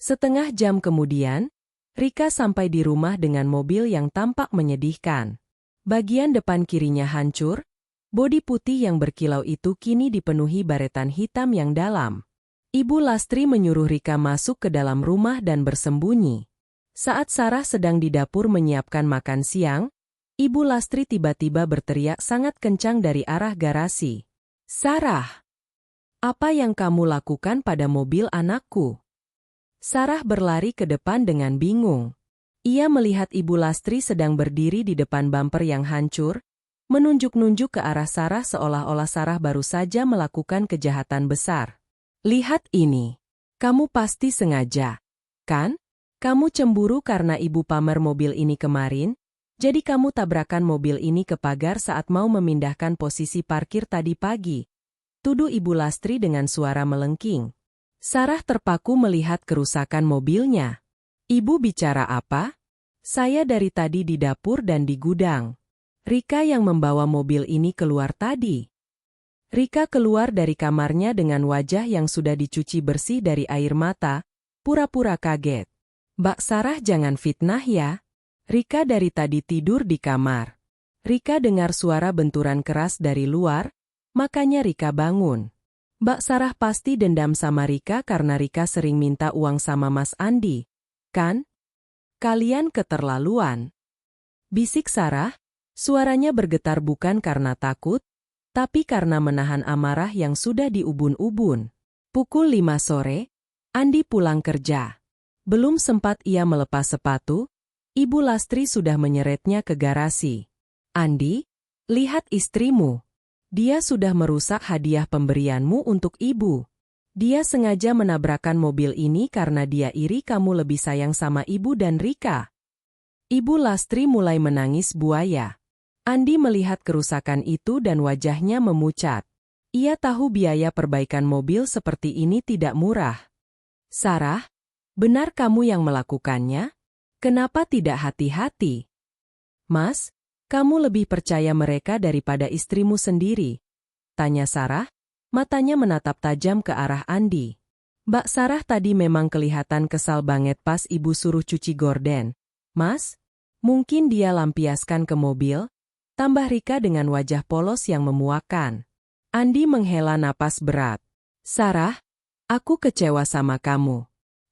Setengah jam kemudian, Rika sampai di rumah dengan mobil yang tampak menyedihkan. Bagian depan kirinya hancur, bodi putih yang berkilau itu kini dipenuhi baretan hitam yang dalam. Ibu Lastri menyuruh Rika masuk ke dalam rumah dan bersembunyi. Saat Sarah sedang di dapur menyiapkan makan siang, Ibu Lastri tiba-tiba berteriak sangat kencang dari arah garasi. "Sarah! Apa yang kamu lakukan pada mobil anakku?" Sarah berlari ke depan dengan bingung. Ia melihat Ibu Lastri sedang berdiri di depan bumper yang hancur, menunjuk-nunjuk ke arah Sarah seolah-olah Sarah baru saja melakukan kejahatan besar. "Lihat ini. Kamu pasti sengaja, kan? Kamu cemburu karena ibu pamer mobil ini kemarin? Jadi kamu tabrakan mobil ini ke pagar saat mau memindahkan posisi parkir tadi pagi," tuduh Ibu Lastri dengan suara melengking. Sarah terpaku melihat kerusakan mobilnya. "Ibu bicara apa? Saya dari tadi di dapur dan di gudang. Rika yang membawa mobil ini keluar tadi." Rika keluar dari kamarnya dengan wajah yang sudah dicuci bersih dari air mata, pura-pura kaget. "Mbak Sarah, jangan fitnah ya. Rika dari tadi tidur di kamar." Rika dengar suara benturan keras dari luar, makanya Rika bangun. Mbak Sarah pasti dendam sama Rika karena Rika sering minta uang sama Mas Andi, kan? "Kalian keterlaluan," bisik Sarah. Suaranya bergetar bukan karena takut, tapi karena menahan amarah yang sudah diubun-ubun. Pukul 5 sore, Andi pulang kerja. Belum sempat ia melepas sepatu, Ibu Lastri sudah menyeretnya ke garasi. "Andi, lihat istrimu. Dia sudah merusak hadiah pemberianmu untuk ibu. Dia sengaja menabrakkan mobil ini karena dia iri kamu lebih sayang sama ibu dan Rika." Ibu Lastri mulai menangis buaya. Andi melihat kerusakan itu dan wajahnya memucat. Ia tahu biaya perbaikan mobil seperti ini tidak murah. "Sarah, benar kamu yang melakukannya? Kenapa tidak hati-hati?" "Mas, kamu lebih percaya mereka daripada istrimu sendiri?" tanya Sarah, matanya menatap tajam ke arah Andi. Mbak Sarah tadi memang kelihatan kesal banget pas ibu suruh cuci gorden. "Mas, mungkin dia lampiaskan ke mobil," tambah Rika dengan wajah polos yang memuakkan. Andi menghela napas berat. "Sarah, aku kecewa sama kamu.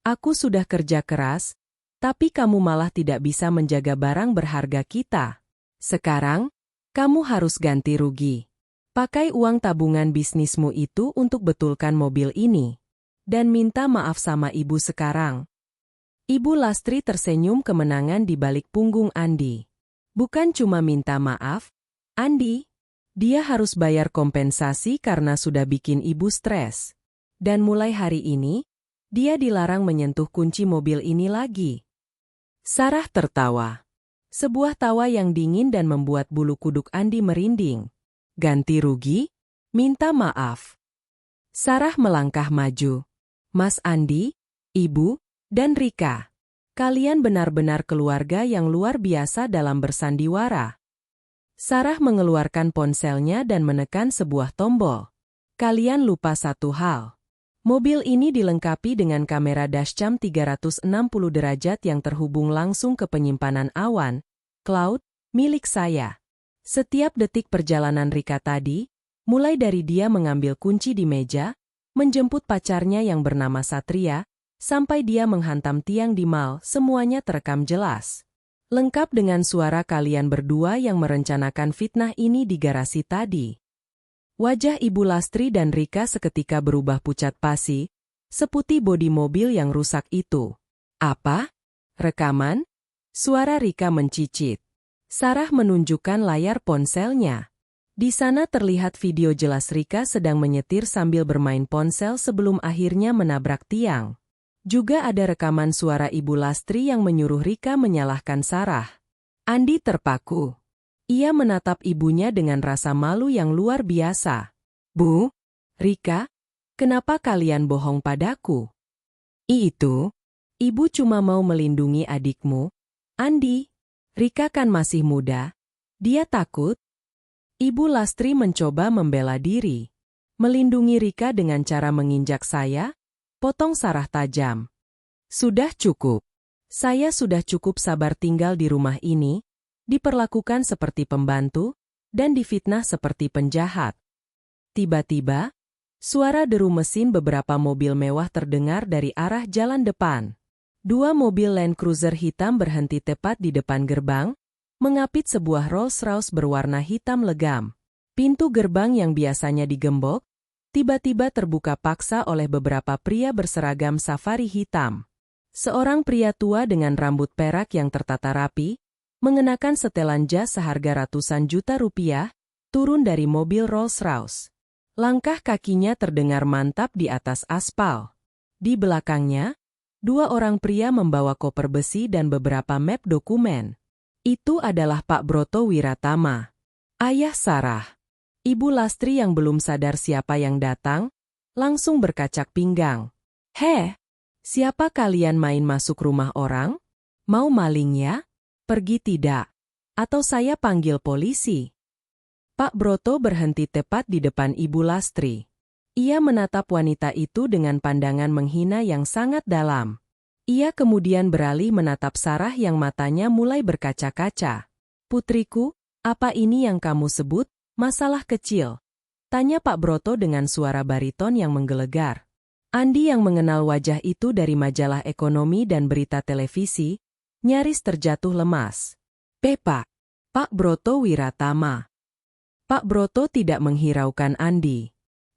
Aku sudah kerja keras, tapi kamu malah tidak bisa menjaga barang berharga kita. Sekarang, kamu harus ganti rugi. Pakai uang tabungan bisnismu itu untuk betulkan mobil ini. Dan minta maaf sama ibu sekarang." Ibu Lastri tersenyum kemenangan di balik punggung Andi. "Bukan cuma minta maaf, Andi. Dia harus bayar kompensasi karena sudah bikin ibu stres. Dan mulai hari ini, dia dilarang menyentuh kunci mobil ini lagi." Sarah tertawa. Sebuah tawa yang dingin dan membuat bulu kuduk Andi merinding. "Ganti rugi? Minta maaf?" Sarah melangkah maju. "Mas Andi, Ibu, dan Rika. Kalian benar-benar keluarga yang luar biasa dalam bersandiwara." Sarah mengeluarkan ponselnya dan menekan sebuah tombol. "Kalian lupa satu hal. Mobil ini dilengkapi dengan kamera dashcam 360 derajat yang terhubung langsung ke penyimpanan awan, cloud, milik saya. Setiap detik perjalanan Rika tadi, mulai dari dia mengambil kunci di meja, menjemput pacarnya yang bernama Satria, sampai dia menghantam tiang di mal, semuanya terekam jelas. Lengkap dengan suara kalian berdua yang merencanakan fitnah ini di garasi tadi." Wajah Ibu Lastri dan Rika seketika berubah pucat pasi, seputih bodi mobil yang rusak itu. "Apa? Rekaman?" Suara Rika mencicit. Sarah menunjukkan layar ponselnya. Di sana terlihat video jelas Rika sedang menyetir sambil bermain ponsel sebelum akhirnya menabrak tiang. Juga ada rekaman suara Ibu Lastri yang menyuruh Rika menyalahkan Sarah. Andi terpaku. Ia menatap ibunya dengan rasa malu yang luar biasa. "Bu, Rika, kenapa kalian bohong padaku?" "Itu, ibu cuma mau melindungi adikmu, Andi." Rika kan masih muda. Dia takut. Ibu Lastri mencoba membela diri. Melindungi Rika dengan cara menginjak saya, potong Sarah tajam. Sudah cukup. Saya sudah cukup sabar tinggal di rumah ini, diperlakukan seperti pembantu, dan difitnah seperti penjahat. Tiba-tiba, suara deru mesin beberapa mobil mewah terdengar dari arah jalan depan. 2 mobil Land Cruiser hitam berhenti tepat di depan gerbang, mengapit sebuah Rolls-Royce berwarna hitam legam. Pintu gerbang yang biasanya digembok, tiba-tiba terbuka paksa oleh beberapa pria berseragam safari hitam. Seorang pria tua dengan rambut perak yang tertata rapi, mengenakan setelan jas seharga ratusan juta rupiah, turun dari mobil Rolls-Royce. Langkah kakinya terdengar mantap di atas aspal. Di belakangnya, 2 orang pria membawa koper besi dan beberapa map dokumen. Itu adalah Pak Broto Wiratama, ayah Sarah. Ibu Lastri yang belum sadar siapa yang datang, langsung berkacak pinggang. Heh, siapa kalian main masuk rumah orang? Mau maling ya? Pergi tidak? Atau saya panggil polisi? Pak Broto berhenti tepat di depan Ibu Lastri. Ia menatap wanita itu dengan pandangan menghina yang sangat dalam. Ia kemudian beralih menatap Sarah yang matanya mulai berkaca-kaca. Putriku, apa ini yang kamu sebut masalah kecil? Tanya Pak Broto dengan suara bariton yang menggelegar. Andi yang mengenal wajah itu dari majalah ekonomi dan berita televisi, nyaris terjatuh lemas. Pepa, Pak Broto Wiratama. Pak Broto tidak menghiraukan Andi.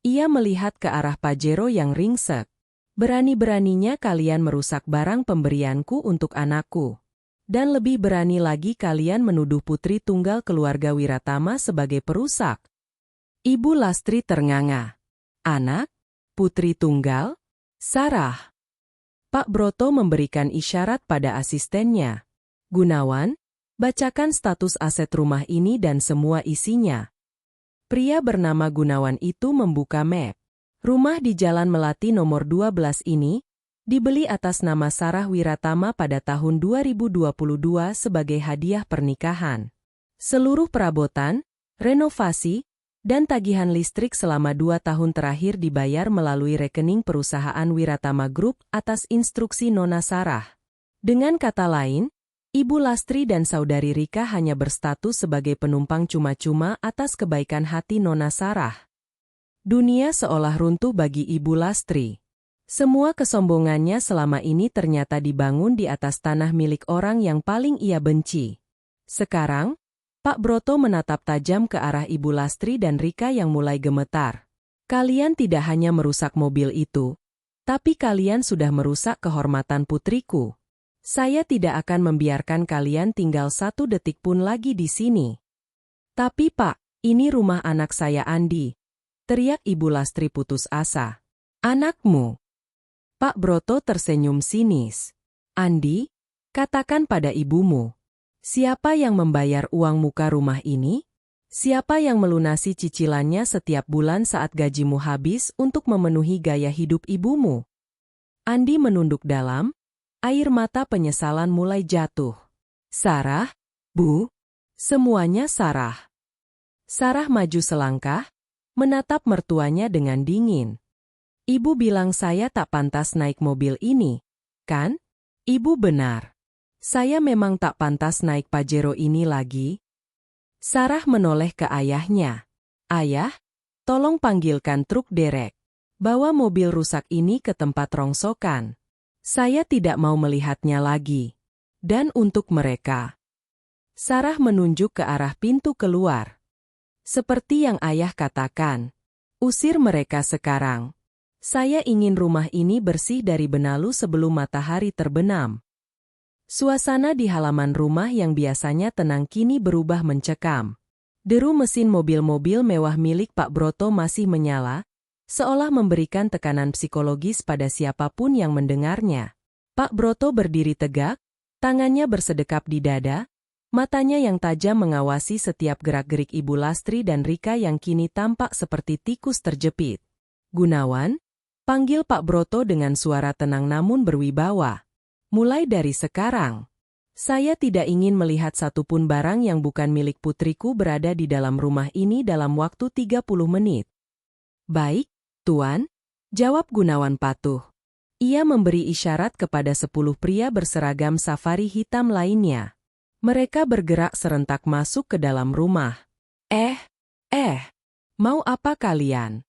Ia melihat ke arah Pajero yang ringsek. Berani-beraninya kalian merusak barang pemberianku untuk anakku. Dan lebih berani lagi kalian menuduh putri tunggal keluarga Wiratama sebagai perusak. Ibu Lastri ternganga. Anak? Putri tunggal? Sarah. Pak Broto memberikan isyarat pada asistennya. Gunawan, bacakan status aset rumah ini dan semua isinya. Pria bernama Gunawan itu membuka map. Rumah di Jalan Melati nomor 12 ini, dibeli atas nama Sarah Wiratama pada tahun 2022 sebagai hadiah pernikahan. Seluruh perabotan, renovasi, dan tagihan listrik selama 2 tahun terakhir dibayar melalui rekening perusahaan Wiratama Group atas instruksi Nona Sarah. Dengan kata lain, Ibu Lastri dan Saudari Rika hanya berstatus sebagai penumpang cuma-cuma atas kebaikan hati Nona Sarah. Dunia seolah runtuh bagi Ibu Lastri. Semua kesombongannya selama ini ternyata dibangun di atas tanah milik orang yang paling ia benci. Sekarang, Pak Broto menatap tajam ke arah Ibu Lastri dan Rika yang mulai gemetar. Kalian tidak hanya merusak mobil itu, tapi kalian sudah merusak kehormatan putriku. Saya tidak akan membiarkan kalian tinggal 1 detik pun lagi di sini. Tapi Pak, ini rumah anak saya Andi. Teriak Ibu Lastri putus asa. Anakmu? Pak Broto tersenyum sinis. Andi, katakan pada ibumu. Siapa yang membayar uang muka rumah ini? Siapa yang melunasi cicilannya setiap bulan saat gajimu habis untuk memenuhi gaya hidup ibumu? Andi menunduk dalam. Air mata penyesalan mulai jatuh. Sarah, Bu, semuanya Sarah. Sarah maju selangkah, menatap mertuanya dengan dingin. Ibu bilang saya tak pantas naik mobil ini, kan? Ibu benar. Saya memang tak pantas naik Pajero ini lagi. Sarah menoleh ke ayahnya. Ayah, tolong panggilkan truk derek. Bawa mobil rusak ini ke tempat rongsokan. Saya tidak mau melihatnya lagi. Dan untuk mereka. Sarah menunjuk ke arah pintu keluar. Seperti yang ayah katakan. Usir mereka sekarang. Saya ingin rumah ini bersih dari benalu sebelum matahari terbenam. Suasana di halaman rumah yang biasanya tenang kini berubah mencekam. Deru mesin mobil-mobil mewah milik Pak Broto masih menyala, seolah memberikan tekanan psikologis pada siapapun yang mendengarnya. Pak Broto berdiri tegak, tangannya bersedekap di dada, matanya yang tajam mengawasi setiap gerak-gerik Ibu Lastri dan Rika yang kini tampak seperti tikus terjepit. Gunawan, panggil Pak Broto dengan suara tenang namun berwibawa. Mulai dari sekarang, Saya tidak ingin melihat satupun barang yang bukan milik putriku berada di dalam rumah ini dalam waktu 30 menit. Baik, Tuan, jawab Gunawan patuh. Ia memberi isyarat kepada 10 pria berseragam safari hitam lainnya. Mereka bergerak serentak masuk ke dalam rumah. Mau apa kalian?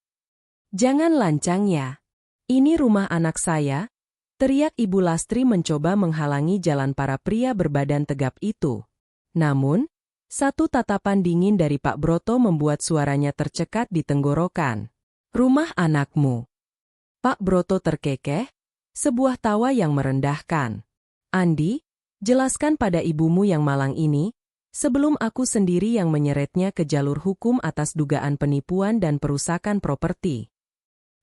Jangan lancang ya. Ini rumah anak saya, teriak Ibu Lastri mencoba menghalangi jalan para pria berbadan tegap itu. Namun, satu tatapan dingin dari Pak Broto membuat suaranya tercekat di tenggorokan. Rumah anakmu. Pak Broto terkekeh, sebuah tawa yang merendahkan. Andi, jelaskan pada ibumu yang malang ini, sebelum aku sendiri yang menyeretnya ke jalur hukum atas dugaan penipuan dan perusakan properti.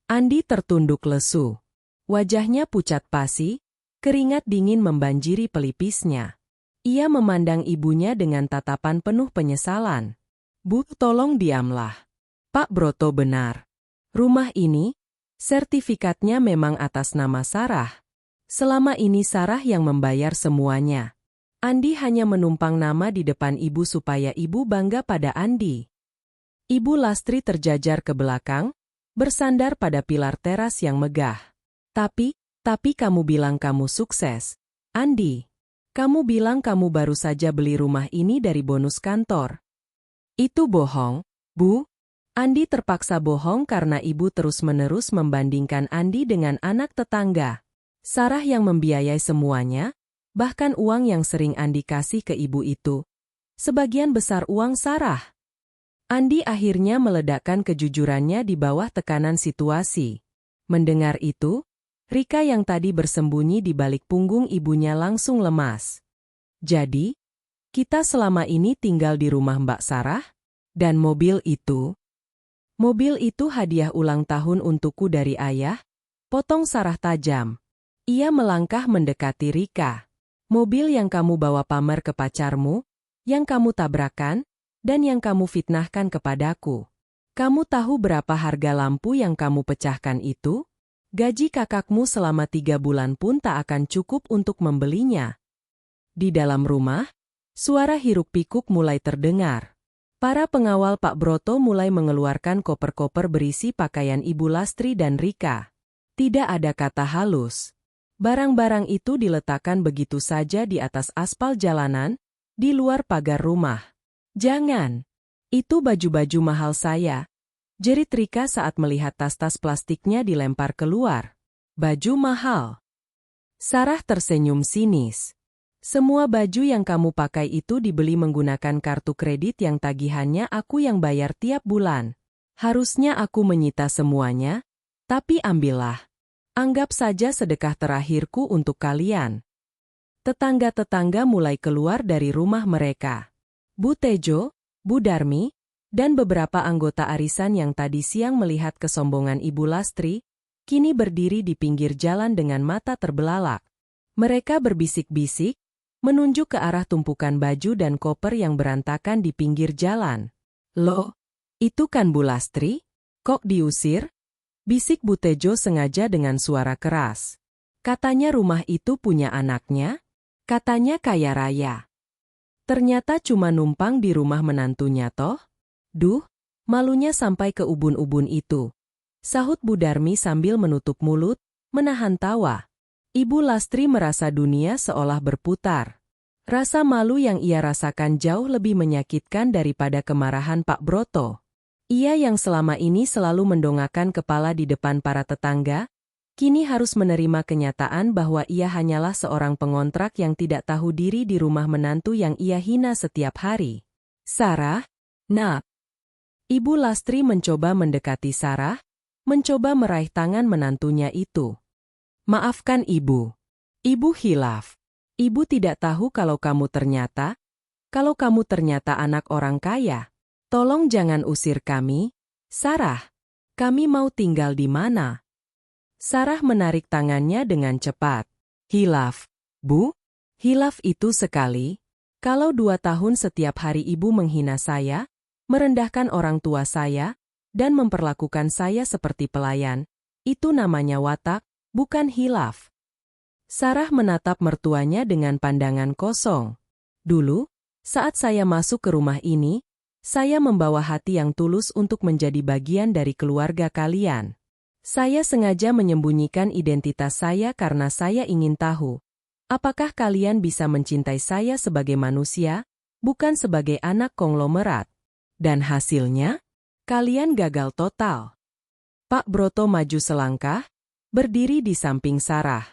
Andi tertunduk lesu. Wajahnya pucat pasi, keringat dingin membanjiri pelipisnya. Ia memandang ibunya dengan tatapan penuh penyesalan. Bu, tolong diamlah. Pak Broto benar. Rumah ini, sertifikatnya memang atas nama Sarah. Selama ini Sarah yang membayar semuanya. Andi hanya menumpang nama di depan ibu supaya ibu bangga pada Andi. Ibu Lastri terjajar ke belakang, bersandar pada pilar teras yang megah. Tapi kamu bilang kamu sukses. Andi, kamu bilang kamu baru saja beli rumah ini dari bonus kantor. Itu bohong, Bu. Andi terpaksa bohong karena ibu terus-menerus membandingkan Andi dengan anak tetangga. Sarah yang membiayai semuanya, bahkan uang yang sering Andi kasih ke ibu itu. Sebagian besar uang Sarah. Andi akhirnya meledakkan kejujurannya di bawah tekanan situasi. Mendengar itu, Rika yang tadi bersembunyi di balik punggung ibunya langsung lemas. Jadi, kita selama ini tinggal di rumah Mbak Sarah? Dan mobil itu? Mobil itu hadiah ulang tahun untukku dari ayah? Potong Sarah tajam. Ia melangkah mendekati Rika. Mobil yang kamu bawa pamer ke pacarmu, yang kamu tabrakan, dan yang kamu fitnahkan kepadaku. Kamu tahu berapa harga lampu yang kamu pecahkan itu? Gaji kakakmu selama 3 bulan pun tak akan cukup untuk membelinya. Di dalam rumah, suara hiruk-pikuk mulai terdengar. Para pengawal Pak Broto mulai mengeluarkan koper-koper berisi pakaian Ibu Lastri dan Rika. Tidak ada kata halus. Barang-barang itu diletakkan begitu saja di atas aspal jalanan, di luar pagar rumah. Jangan. Itu baju-baju mahal saya. Jerit Rika saat melihat tas-tas plastiknya dilempar keluar. Baju mahal. Sarah tersenyum sinis. Semua baju yang kamu pakai itu dibeli menggunakan kartu kredit yang tagihannya aku yang bayar tiap bulan. Harusnya aku menyita semuanya, tapi ambillah. Anggap saja sedekah terakhirku untuk kalian. Tetangga-tetangga mulai keluar dari rumah mereka. Bu Tejo, Bu Darmi, dan beberapa anggota arisan yang tadi siang melihat kesombongan Ibu Lastri, kini berdiri di pinggir jalan dengan mata terbelalak. Mereka berbisik-bisik, menunjuk ke arah tumpukan baju dan koper yang berantakan di pinggir jalan. Loh, itu kan Bu Lastri? Kok diusir? Bisik Bu Tejo sengaja dengan suara keras. Katanya rumah itu punya anaknya? Katanya kaya raya. Ternyata cuma numpang di rumah menantunya toh? Duh, malunya sampai ke ubun-ubun itu. Sahut Bu Darmi sambil menutup mulut, menahan tawa. Ibu Lastri merasa dunia seolah berputar. Rasa malu yang ia rasakan jauh lebih menyakitkan daripada kemarahan Pak Broto. Ia yang selama ini selalu mendongakkan kepala di depan para tetangga, kini harus menerima kenyataan bahwa ia hanyalah seorang pengontrak yang tidak tahu diri di rumah menantu yang ia hina setiap hari. Sarah, nak. Ibu Lastri mencoba mendekati Sarah, mencoba meraih tangan menantunya itu. Maafkan Ibu. Ibu hilaf. Ibu tidak tahu kalau kamu ternyata anak orang kaya. Tolong jangan usir kami, Sarah. Kami mau tinggal di mana? Sarah menarik tangannya dengan cepat. Hilaf, Bu? Hilaf itu sekali. Kalau 2 tahun setiap hari Ibu menghina saya, merendahkan orang tua saya, dan memperlakukan saya seperti pelayan, itu namanya watak, bukan hilaf. Sarah menatap mertuanya dengan pandangan kosong. Dulu, saat saya masuk ke rumah ini, saya membawa hati yang tulus untuk menjadi bagian dari keluarga kalian. Saya sengaja menyembunyikan identitas saya karena saya ingin tahu, apakah kalian bisa mencintai saya sebagai manusia, bukan sebagai anak konglomerat. Dan hasilnya, kalian gagal total. Pak Broto maju selangkah, berdiri di samping Sarah.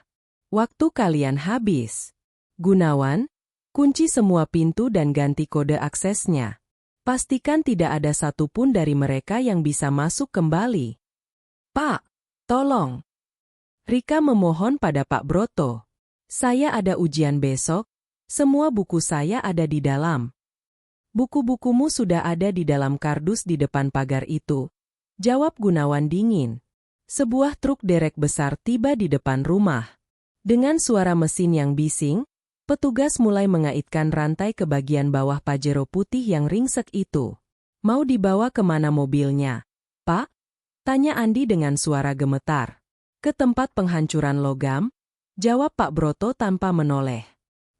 Waktu kalian habis. Gunawan, kunci semua pintu dan ganti kode aksesnya. Pastikan tidak ada satupun dari mereka yang bisa masuk kembali. Pak, tolong. Rika memohon pada Pak Broto. Saya ada ujian besok, semua buku saya ada di dalam. Buku-bukumu sudah ada di dalam kardus di depan pagar itu, jawab Gunawan dingin. Sebuah truk derek besar tiba di depan rumah. Dengan suara mesin yang bising, petugas mulai mengaitkan rantai ke bagian bawah Pajero putih yang ringsek itu. Mau dibawa kemana mobilnya, Pak? Tanya Andi dengan suara gemetar. Ke tempat penghancuran logam, jawab Pak Broto tanpa menoleh.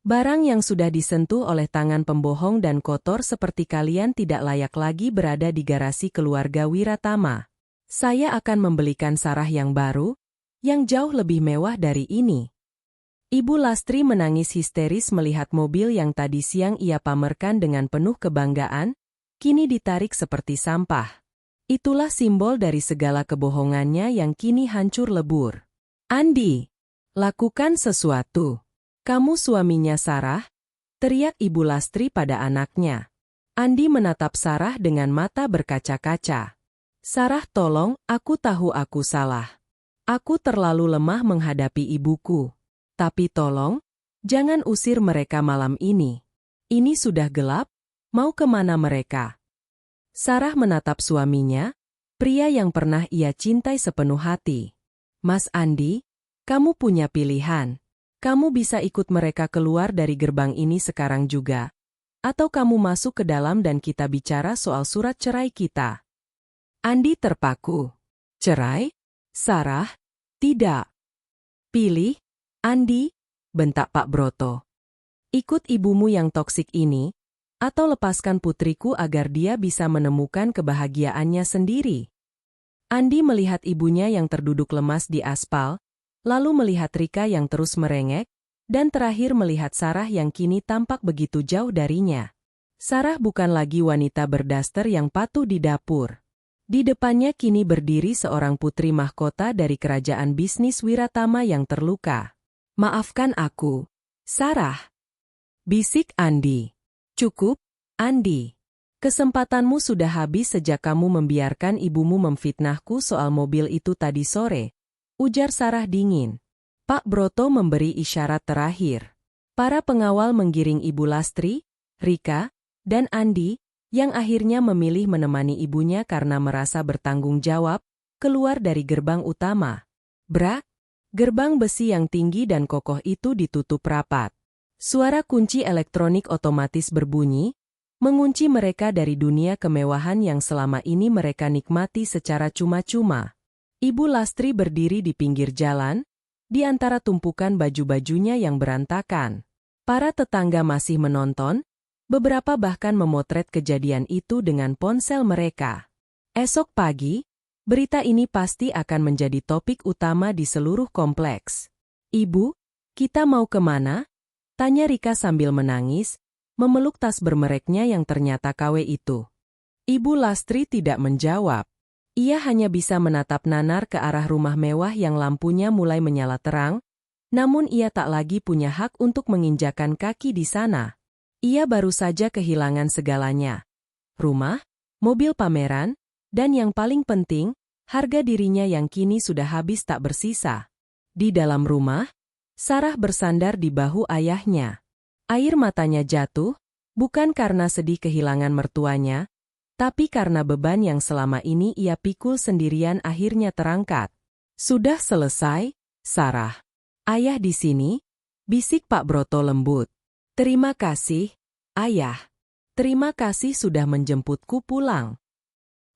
Barang yang sudah disentuh oleh tangan pembohong dan kotor seperti kalian tidak layak lagi berada di garasi keluarga Wiratama. Saya akan membelikan Sarah yang baru, yang jauh lebih mewah dari ini. Ibu Lastri menangis histeris melihat mobil yang tadi siang ia pamerkan dengan penuh kebanggaan, kini ditarik seperti sampah. Itulah simbol dari segala kebohongannya yang kini hancur lebur. Andi, lakukan sesuatu. Kamu suaminya Sarah? Teriak Ibu Lastri pada anaknya. Andi menatap Sarah dengan mata berkaca-kaca. Sarah, tolong, aku tahu aku salah. Aku terlalu lemah menghadapi ibuku. Tapi tolong, jangan usir mereka malam ini. Ini sudah gelap, mau kemana mereka? Sarah menatap suaminya, pria yang pernah ia cintai sepenuh hati. Mas Andi, kamu punya pilihan. Kamu bisa ikut mereka keluar dari gerbang ini sekarang juga. Atau kamu masuk ke dalam dan kita bicara soal surat cerai kita. Andi terpaku. Cerai? Sarah? Tidak. Pilih, Andi, bentak Pak Broto. Ikut ibumu yang toksik ini, atau lepaskan putriku agar dia bisa menemukan kebahagiaannya sendiri. Andi melihat ibunya yang terduduk lemas di aspal, lalu melihat Rika yang terus merengek, dan terakhir melihat Sarah yang kini tampak begitu jauh darinya. Sarah bukan lagi wanita berdaster yang patuh di dapur. Di depannya kini berdiri seorang putri mahkota dari kerajaan bisnis Wiratama yang terluka. Maafkan aku, Sarah. Bisik Andi. Cukup, Andi. Kesempatanmu sudah habis sejak kamu membiarkan ibumu memfitnahku soal mobil itu tadi sore. Ujar Sarah dingin. Pak Broto memberi isyarat terakhir. Para pengawal menggiring Ibu Lastri, Rika, dan Andi, yang akhirnya memilih menemani ibunya karena merasa bertanggung jawab, keluar dari gerbang utama. Brak! Gerbang besi yang tinggi dan kokoh itu ditutup rapat. Suara kunci elektronik otomatis berbunyi, mengunci mereka dari dunia kemewahan yang selama ini mereka nikmati secara cuma-cuma. Ibu Lastri berdiri di pinggir jalan, di antara tumpukan baju-bajunya yang berantakan. Para tetangga masih menonton, beberapa bahkan memotret kejadian itu dengan ponsel mereka. Esok pagi, berita ini pasti akan menjadi topik utama di seluruh kompleks. Ibu, kita mau kemana? Tanya Rika sambil menangis, memeluk tas bermereknya yang ternyata KW itu. Ibu Lastri tidak menjawab. Ia hanya bisa menatap nanar ke arah rumah mewah yang lampunya mulai menyala terang, namun ia tak lagi punya hak untuk menginjakan kaki di sana. Ia baru saja kehilangan segalanya. Rumah, mobil pameran, dan yang paling penting, harga dirinya yang kini sudah habis tak bersisa. Di dalam rumah, Sarah bersandar di bahu ayahnya. Air matanya jatuh, bukan karena sedih kehilangan mertuanya, tapi karena beban yang selama ini ia pikul sendirian akhirnya terangkat. Sudah selesai, Sarah. Ayah di sini, bisik Pak Broto lembut. Terima kasih, Ayah. Terima kasih sudah menjemputku pulang.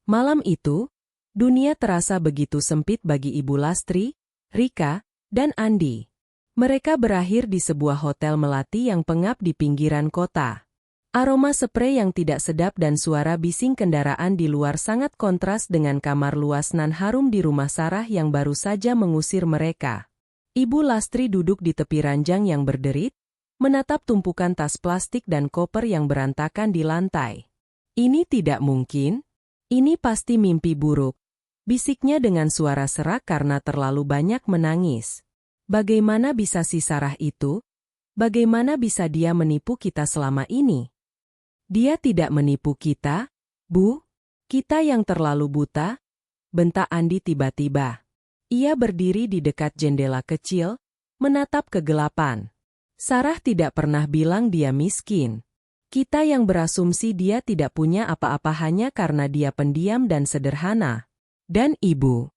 Malam itu, dunia terasa begitu sempit bagi Ibu Lastri, Rika, dan Andi. Mereka berakhir di sebuah hotel melati yang pengap di pinggiran kota. Aroma sprei yang tidak sedap dan suara bising kendaraan di luar sangat kontras dengan kamar luas nan harum di rumah Sarah yang baru saja mengusir mereka. Ibu Lastri duduk di tepi ranjang yang berderit, menatap tumpukan tas plastik dan koper yang berantakan di lantai. Ini tidak mungkin. Ini pasti mimpi buruk, bisiknya dengan suara serak karena terlalu banyak menangis. Bagaimana bisa si Sarah itu? Bagaimana bisa dia menipu kita selama ini? Dia tidak menipu kita, Bu. Kita yang terlalu buta, bentak Andi tiba-tiba. Ia berdiri di dekat jendela kecil, menatap kegelapan. Sarah tidak pernah bilang dia miskin. Kita yang berasumsi dia tidak punya apa-apa hanya karena dia pendiam dan sederhana. Dan ibu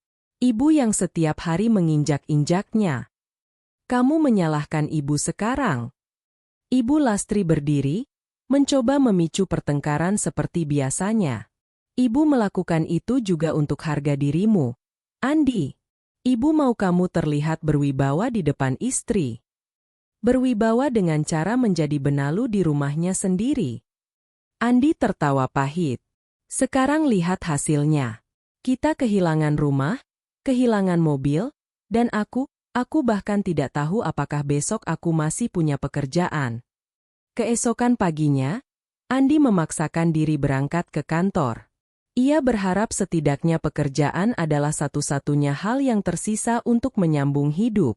yang setiap hari menginjak-injaknya. Kamu menyalahkan ibu sekarang. Ibu Lastri berdiri, mencoba memicu pertengkaran seperti biasanya. Ibu melakukan itu juga untuk harga dirimu, Andi. Ibu mau kamu terlihat berwibawa di depan istri. Berwibawa dengan cara menjadi benalu di rumahnya sendiri. Andi tertawa pahit. Sekarang lihat hasilnya. Kita kehilangan rumah, kehilangan mobil, dan aku bahkan tidak tahu apakah besok aku masih punya pekerjaan. Keesokan paginya, Andi memaksakan diri berangkat ke kantor. Ia berharap setidaknya pekerjaan adalah satu-satunya hal yang tersisa untuk menyambung hidup.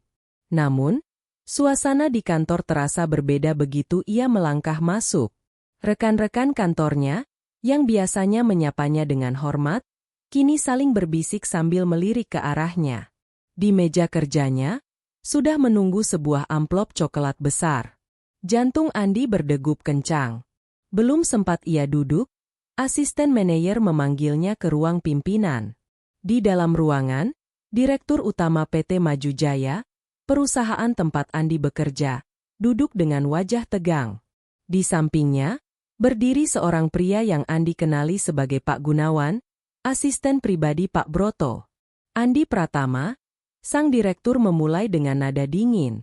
Namun, suasana di kantor terasa berbeda begitu ia melangkah masuk. Rekan-rekan kantornya, yang biasanya menyapanya dengan hormat, kini saling berbisik sambil melirik ke arahnya. Di meja kerjanya, sudah menunggu sebuah amplop coklat besar. Jantung Andi berdegup kencang. Belum sempat ia duduk, asisten manajer memanggilnya ke ruang pimpinan. Di dalam ruangan, Direktur Utama PT Maju Jaya, perusahaan tempat Andi bekerja, duduk dengan wajah tegang. Di sampingnya, berdiri seorang pria yang Andi kenali sebagai Pak Gunawan, asisten pribadi Pak Broto. Andi Pratama, sang direktur memulai dengan nada dingin.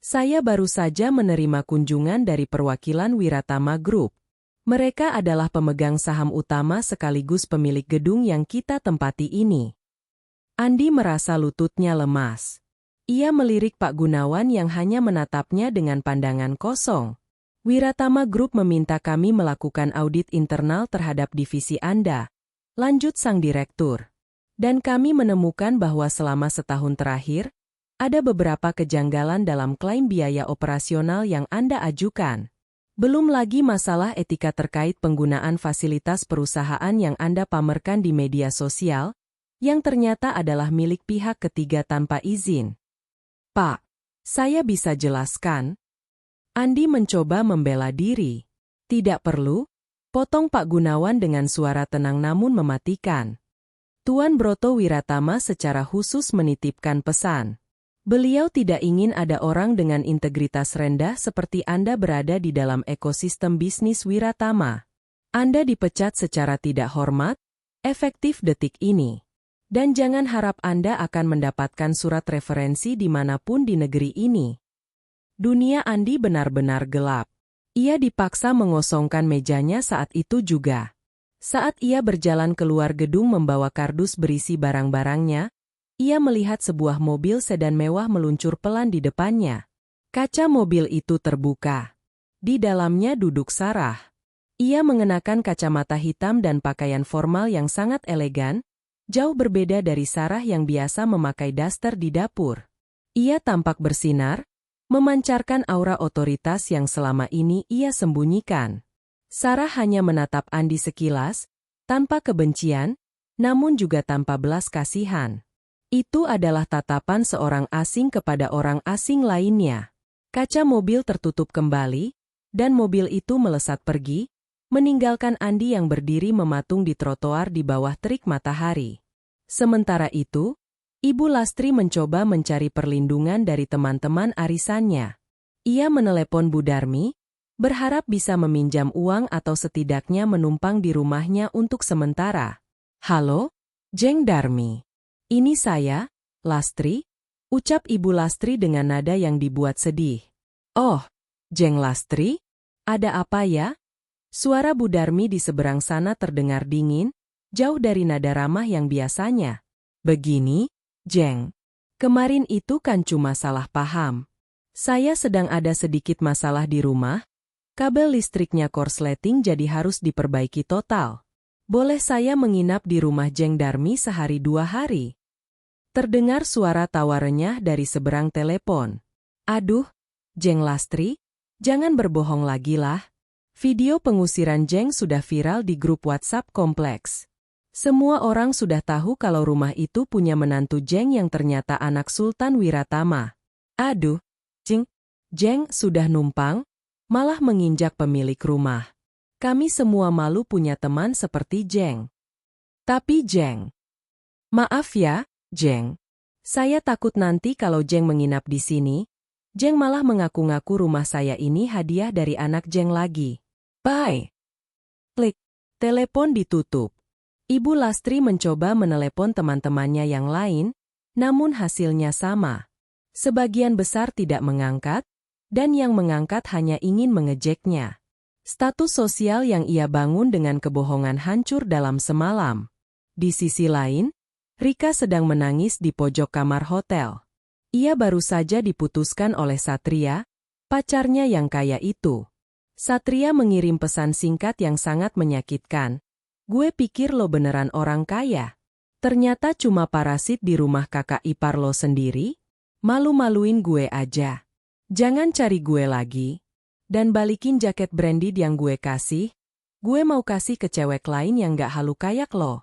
Saya baru saja menerima kunjungan dari perwakilan Wiratama Group. Mereka adalah pemegang saham utama sekaligus pemilik gedung yang kita tempati ini. Andi merasa lututnya lemas. Ia melirik Pak Gunawan yang hanya menatapnya dengan pandangan kosong. Wiratama Group meminta kami melakukan audit internal terhadap divisi Anda, lanjut sang direktur. Dan kami menemukan bahwa selama setahun terakhir, ada beberapa kejanggalan dalam klaim biaya operasional yang Anda ajukan. Belum lagi masalah etika terkait penggunaan fasilitas perusahaan yang Anda pamerkan di media sosial, yang ternyata adalah milik pihak ketiga tanpa izin. Pak, saya bisa jelaskan? Andi mencoba membela diri. Tidak perlu, potong Pak Gunawan dengan suara tenang namun mematikan. Tuan Broto Wiratama secara khusus menitipkan pesan. Beliau tidak ingin ada orang dengan integritas rendah seperti Anda berada di dalam ekosistem bisnis Wiratama. Anda dipecat secara tidak hormat, efektif detik ini. Dan jangan harap Anda akan mendapatkan surat referensi dimanapun di negeri ini. Dunia Andi benar-benar gelap. Ia dipaksa mengosongkan mejanya saat itu juga. Saat ia berjalan keluar gedung membawa kardus berisi barang-barangnya, ia melihat sebuah mobil sedan mewah meluncur pelan di depannya. Kaca mobil itu terbuka. Di dalamnya duduk Sarah. Ia mengenakan kacamata hitam dan pakaian formal yang sangat elegan, jauh berbeda dari Sarah yang biasa memakai daster di dapur. Ia tampak bersinar, memancarkan aura otoritas yang selama ini ia sembunyikan. Sarah hanya menatap Andi sekilas, tanpa kebencian, namun juga tanpa belas kasihan. Itu adalah tatapan seorang asing kepada orang asing lainnya. Kaca mobil tertutup kembali, dan mobil itu melesat pergi, meninggalkan Andi yang berdiri mematung di trotoar di bawah terik matahari. Sementara itu, Ibu Lastri mencoba mencari perlindungan dari teman-teman arisannya. Ia menelepon Bu Darmi, berharap bisa meminjam uang atau setidaknya menumpang di rumahnya untuk sementara. Halo, Jeng Darmi. Ini saya, Lastri, Ucap Ibu Lastri dengan nada yang dibuat sedih. Oh, Jeng Lastri? Ada apa ya? Suara Bu Darmi di seberang sana terdengar dingin, jauh dari nada ramah yang biasanya. Begini, Jeng. Kemarin itu kan cuma salah paham. Saya sedang ada sedikit masalah di rumah. Kabel listriknya korsleting jadi harus diperbaiki total. Boleh saya menginap di rumah Jeng Darmi sehari 2 hari? Terdengar suara tawa renyah dari seberang telepon. Aduh, Jeng Lastri, jangan berbohong lagi lah. Video pengusiran Jeng sudah viral di grup WhatsApp kompleks. Semua orang sudah tahu kalau rumah itu punya menantu Jeng yang ternyata anak Sultan Wiratama. Aduh, Jeng sudah numpang, malah menginjak pemilik rumah. Kami semua malu punya teman seperti Jeng. Tapi Jeng, maaf ya, Jeng. Saya takut nanti kalau Jeng menginap di sini, Jeng malah mengaku-ngaku rumah saya ini hadiah dari anak Jeng lagi. Bye. Klik. Telepon ditutup. Ibu Lastri mencoba menelepon teman-temannya yang lain, namun hasilnya sama. Sebagian besar tidak mengangkat, dan yang mengangkat hanya ingin mengejeknya. Status sosial yang ia bangun dengan kebohongan hancur dalam semalam. Di sisi lain, Rika sedang menangis di pojok kamar hotel. Ia baru saja diputuskan oleh Satria, pacarnya yang kaya itu. Satria mengirim pesan singkat yang sangat menyakitkan. Gue pikir lo beneran orang kaya. Ternyata cuma parasit di rumah kakak ipar lo sendiri. Malu-maluin gue aja. Jangan cari gue lagi. Dan balikin jaket branded yang gue kasih. Gue mau kasih ke cewek lain yang gak halu kayak lo.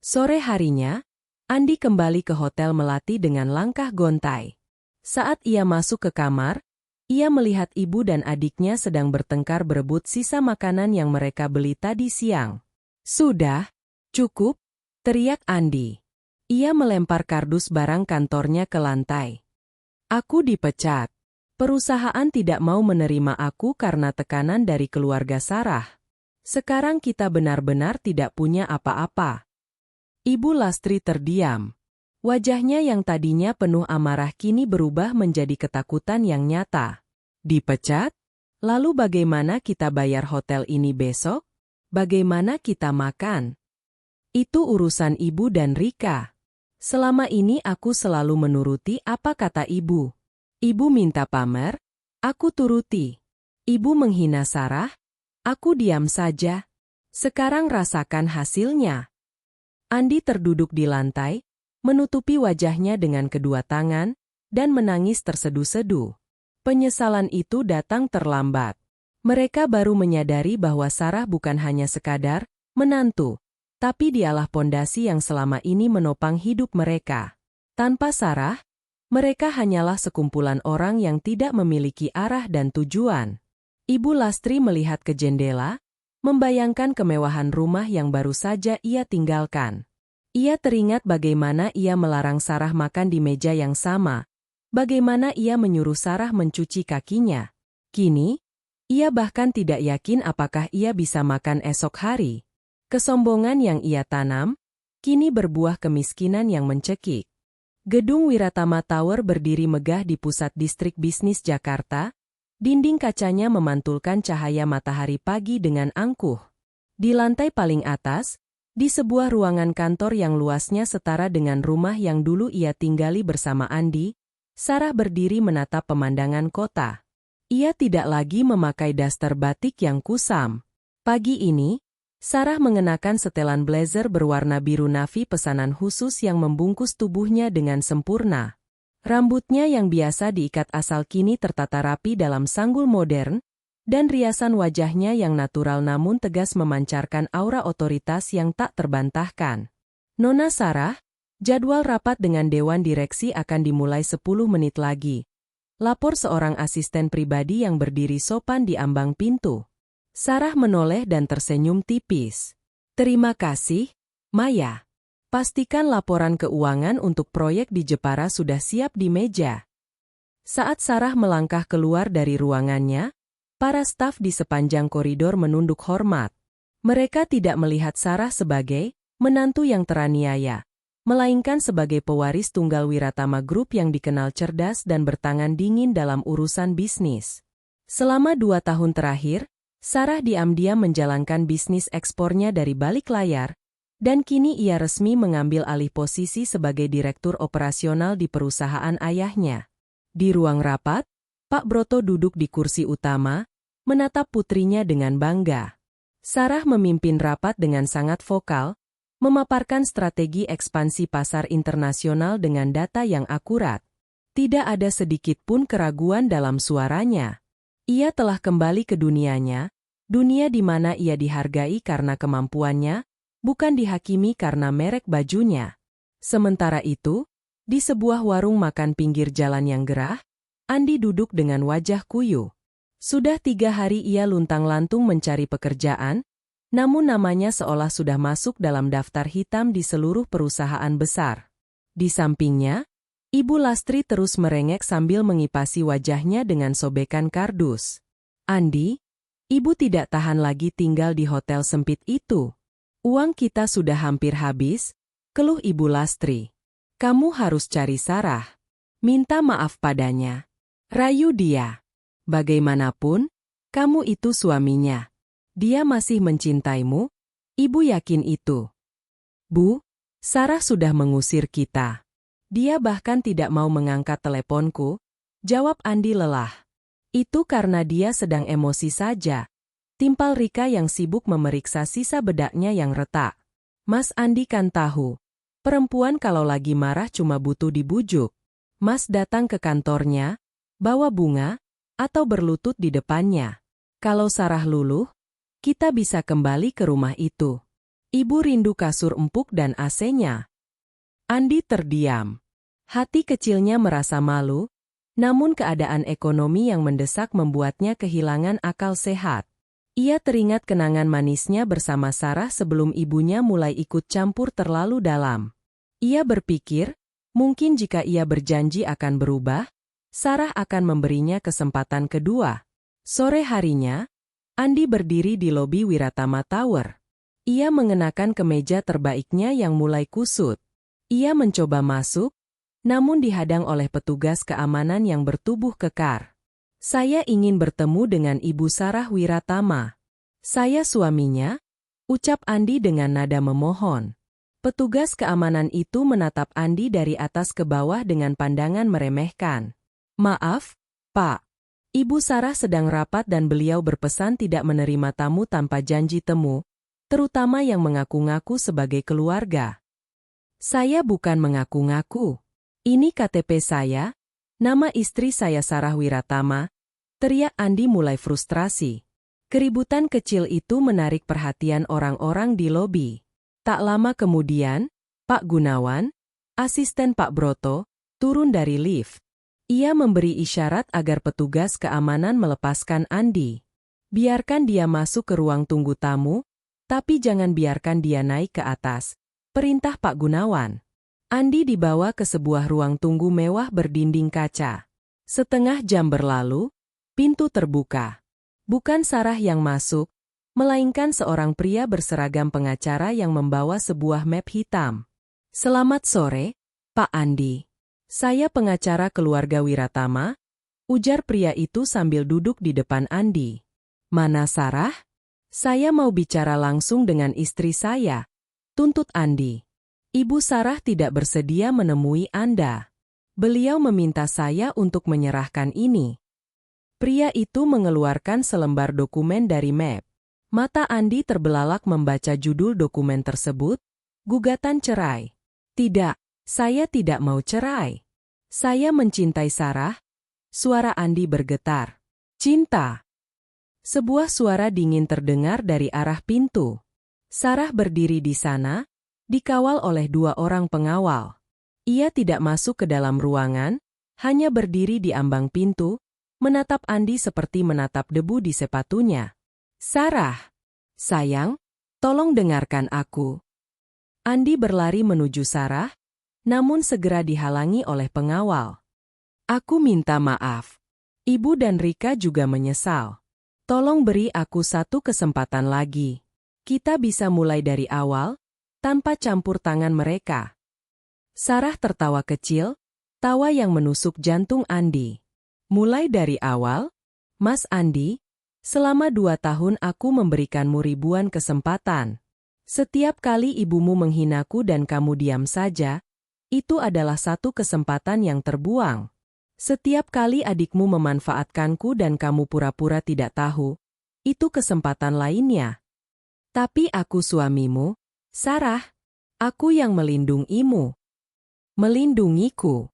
Sore harinya, Andi kembali ke Hotel Melati dengan langkah gontai. Saat ia masuk ke kamar, ia melihat ibu dan adiknya sedang bertengkar berebut sisa makanan yang mereka beli tadi siang. Sudah, cukup, teriak Andi. Ia melempar kardus barang kantornya ke lantai. Aku dipecat. Perusahaan tidak mau menerima aku karena tekanan dari keluarga Sarah. Sekarang kita benar-benar tidak punya apa-apa. Ibu Lastri terdiam. Wajahnya yang tadinya penuh amarah kini berubah menjadi ketakutan yang nyata. Dipecat? Lalu bagaimana kita bayar hotel ini besok? Bagaimana kita makan? Itu urusan ibu dan Rika. Selama ini aku selalu menuruti apa kata ibu. Ibu minta pamer, aku turuti. Ibu menghina Sarah, aku diam saja. Sekarang rasakan hasilnya. Andi terduduk di lantai, menutupi wajahnya dengan kedua tangan, dan menangis terseduh-seduh. Penyesalan itu datang terlambat. Mereka baru menyadari bahwa Sarah bukan hanya sekadar menantu, tapi dialah pondasi yang selama ini menopang hidup mereka. Tanpa Sarah, mereka hanyalah sekumpulan orang yang tidak memiliki arah dan tujuan. Ibu Lastri melihat ke jendela, membayangkan kemewahan rumah yang baru saja ia tinggalkan. Ia teringat bagaimana ia melarang Sarah makan di meja yang sama, bagaimana ia menyuruh Sarah mencuci kakinya. Kini, ia bahkan tidak yakin apakah ia bisa makan esok hari. Kesombongan yang ia tanam, kini berbuah kemiskinan yang mencekik. Gedung Wiratama Tower berdiri megah di pusat distrik bisnis Jakarta. Dinding kacanya memantulkan cahaya matahari pagi dengan angkuh. Di lantai paling atas, di sebuah ruangan kantor yang luasnya setara dengan rumah yang dulu ia tinggali bersama Andi, Sarah berdiri menatap pemandangan kota. Ia tidak lagi memakai daster batik yang kusam. Pagi ini, Sarah mengenakan setelan blazer berwarna biru navy pesanan khusus yang membungkus tubuhnya dengan sempurna. Rambutnya yang biasa diikat asal kini tertata rapi dalam sanggul modern, dan riasan wajahnya yang natural namun tegas memancarkan aura otoritas yang tak terbantahkan. Nona Sarah, jadwal rapat dengan Dewan Direksi akan dimulai 10 menit lagi. Lapor seorang asisten pribadi yang berdiri sopan di ambang pintu. Sarah menoleh dan tersenyum tipis. Terima kasih, Maya. Pastikan laporan keuangan untuk proyek di Jepara sudah siap di meja. Saat Sarah melangkah keluar dari ruangannya, para staf di sepanjang koridor menunduk hormat. Mereka tidak melihat Sarah sebagai menantu yang teraniaya, melainkan sebagai pewaris tunggal Wiratama Group yang dikenal cerdas dan bertangan dingin dalam urusan bisnis. Selama 2 tahun terakhir, Sarah diam-diam menjalankan bisnis ekspornya dari balik layar, dan kini ia resmi mengambil alih posisi sebagai direktur operasional di perusahaan ayahnya. Di ruang rapat, Pak Broto duduk di kursi utama, menatap putrinya dengan bangga. Sarah memimpin rapat dengan sangat vokal, memaparkan strategi ekspansi pasar internasional dengan data yang akurat. Tidak ada sedikit pun keraguan dalam suaranya. Ia telah kembali ke dunianya, dunia di mana ia dihargai karena kemampuannya, bukan dihakimi karena merek bajunya. Sementara itu, di sebuah warung makan pinggir jalan yang gerah, Andi duduk dengan wajah kuyu. Sudah 3 hari ia luntang-lantung mencari pekerjaan, namun namanya seolah sudah masuk dalam daftar hitam di seluruh perusahaan besar. Di sampingnya, Ibu Lastri terus merengek sambil mengipasi wajahnya dengan sobekan kardus. "Andi, Ibu tidak tahan lagi tinggal di hotel sempit itu. Uang kita sudah hampir habis," keluh Ibu Lastri. "Kamu harus cari Sarah. Minta maaf padanya. Rayu dia. Bagaimanapun, kamu itu suaminya. Dia masih mencintaimu, Ibu yakin itu." "Bu, Sarah sudah mengusir kita. Dia bahkan tidak mau mengangkat teleponku," jawab Andi lelah. "Itu karena dia sedang emosi saja," timpal Rika yang sibuk memeriksa sisa bedaknya yang retak. "Mas Andi kan tahu, perempuan kalau lagi marah cuma butuh dibujuk. Mas datang ke kantornya, bawa bunga, atau berlutut di depannya. Kalau Sarah luluh, kita bisa kembali ke rumah itu. Ibu rindu kasur empuk dan AC-nya." Andi terdiam. Hati kecilnya merasa malu, namun keadaan ekonomi yang mendesak membuatnya kehilangan akal sehat. Ia teringat kenangan manisnya bersama Sarah sebelum ibunya mulai ikut campur terlalu dalam. Ia berpikir, mungkin jika ia berjanji akan berubah, Sarah akan memberinya kesempatan kedua. Sore harinya, Andi berdiri di lobi Wiratama Tower. Ia mengenakan kemeja terbaiknya yang mulai kusut. Ia mencoba masuk, namun dihadang oleh petugas keamanan yang bertubuh kekar. "Saya ingin bertemu dengan Ibu Sarah Wiratama." "Saya suaminya," ucap Andi dengan nada memohon. Petugas keamanan itu menatap Andi dari atas ke bawah dengan pandangan meremehkan. "Maaf, Pak. Ibu Sarah sedang rapat dan beliau berpesan tidak menerima tamu tanpa janji temu, terutama yang mengaku-ngaku sebagai keluarga." "Saya bukan mengaku-ngaku. Ini KTP saya, nama istri saya Sarah Wiratama," teriak Andi mulai frustrasi. Keributan kecil itu menarik perhatian orang-orang di lobi. Tak lama kemudian, Pak Gunawan, asisten Pak Broto, turun dari lift. Ia memberi isyarat agar petugas keamanan melepaskan Andi. "Biarkan dia masuk ke ruang tunggu tamu, tapi jangan biarkan dia naik ke atas," perintah Pak Gunawan. Andi dibawa ke sebuah ruang tunggu mewah berdinding kaca. Setengah jam berlalu, pintu terbuka. Bukan Sarah yang masuk, melainkan seorang pria berseragam pengacara yang membawa sebuah map hitam. "Selamat sore, Pak Andi. Saya pengacara keluarga Wiratama," ujar pria itu sambil duduk di depan Andi. "Mana Sarah? Saya mau bicara langsung dengan istri saya," tuntut Andi. "Ibu Sarah tidak bersedia menemui Anda. Beliau meminta saya untuk menyerahkan ini." Pria itu mengeluarkan selembar dokumen dari map. Mata Andi terbelalak membaca judul dokumen tersebut, "Gugatan cerai." "Tidak, saya tidak mau cerai. Saya mencintai Sarah." Suara Andi bergetar. "Cinta?" Sebuah suara dingin terdengar dari arah pintu. Sarah berdiri di sana, dikawal oleh 2 orang pengawal. Ia tidak masuk ke dalam ruangan, hanya berdiri di ambang pintu, menatap Andi seperti menatap debu di sepatunya. "Sarah, sayang, tolong dengarkan aku." Andi berlari menuju Sarah, namun segera dihalangi oleh pengawal. "Aku minta maaf. Ibu dan Rika juga menyesal. Tolong beri aku satu kesempatan lagi. Kita bisa mulai dari awal, tanpa campur tangan mereka." Sarah tertawa kecil, tawa yang menusuk jantung Andi. Mulai dari awal, Mas Andi, selama 2 tahun aku memberikanmu ribuan kesempatan. Setiap kali ibumu menghinaku dan kamu diam saja, itu adalah satu kesempatan yang terbuang. Setiap kali adikmu memanfaatkanku dan kamu pura-pura tidak tahu, itu kesempatan lainnya. Tapi aku suamimu, Sarah. Aku yang melindungimu. Melindungiku.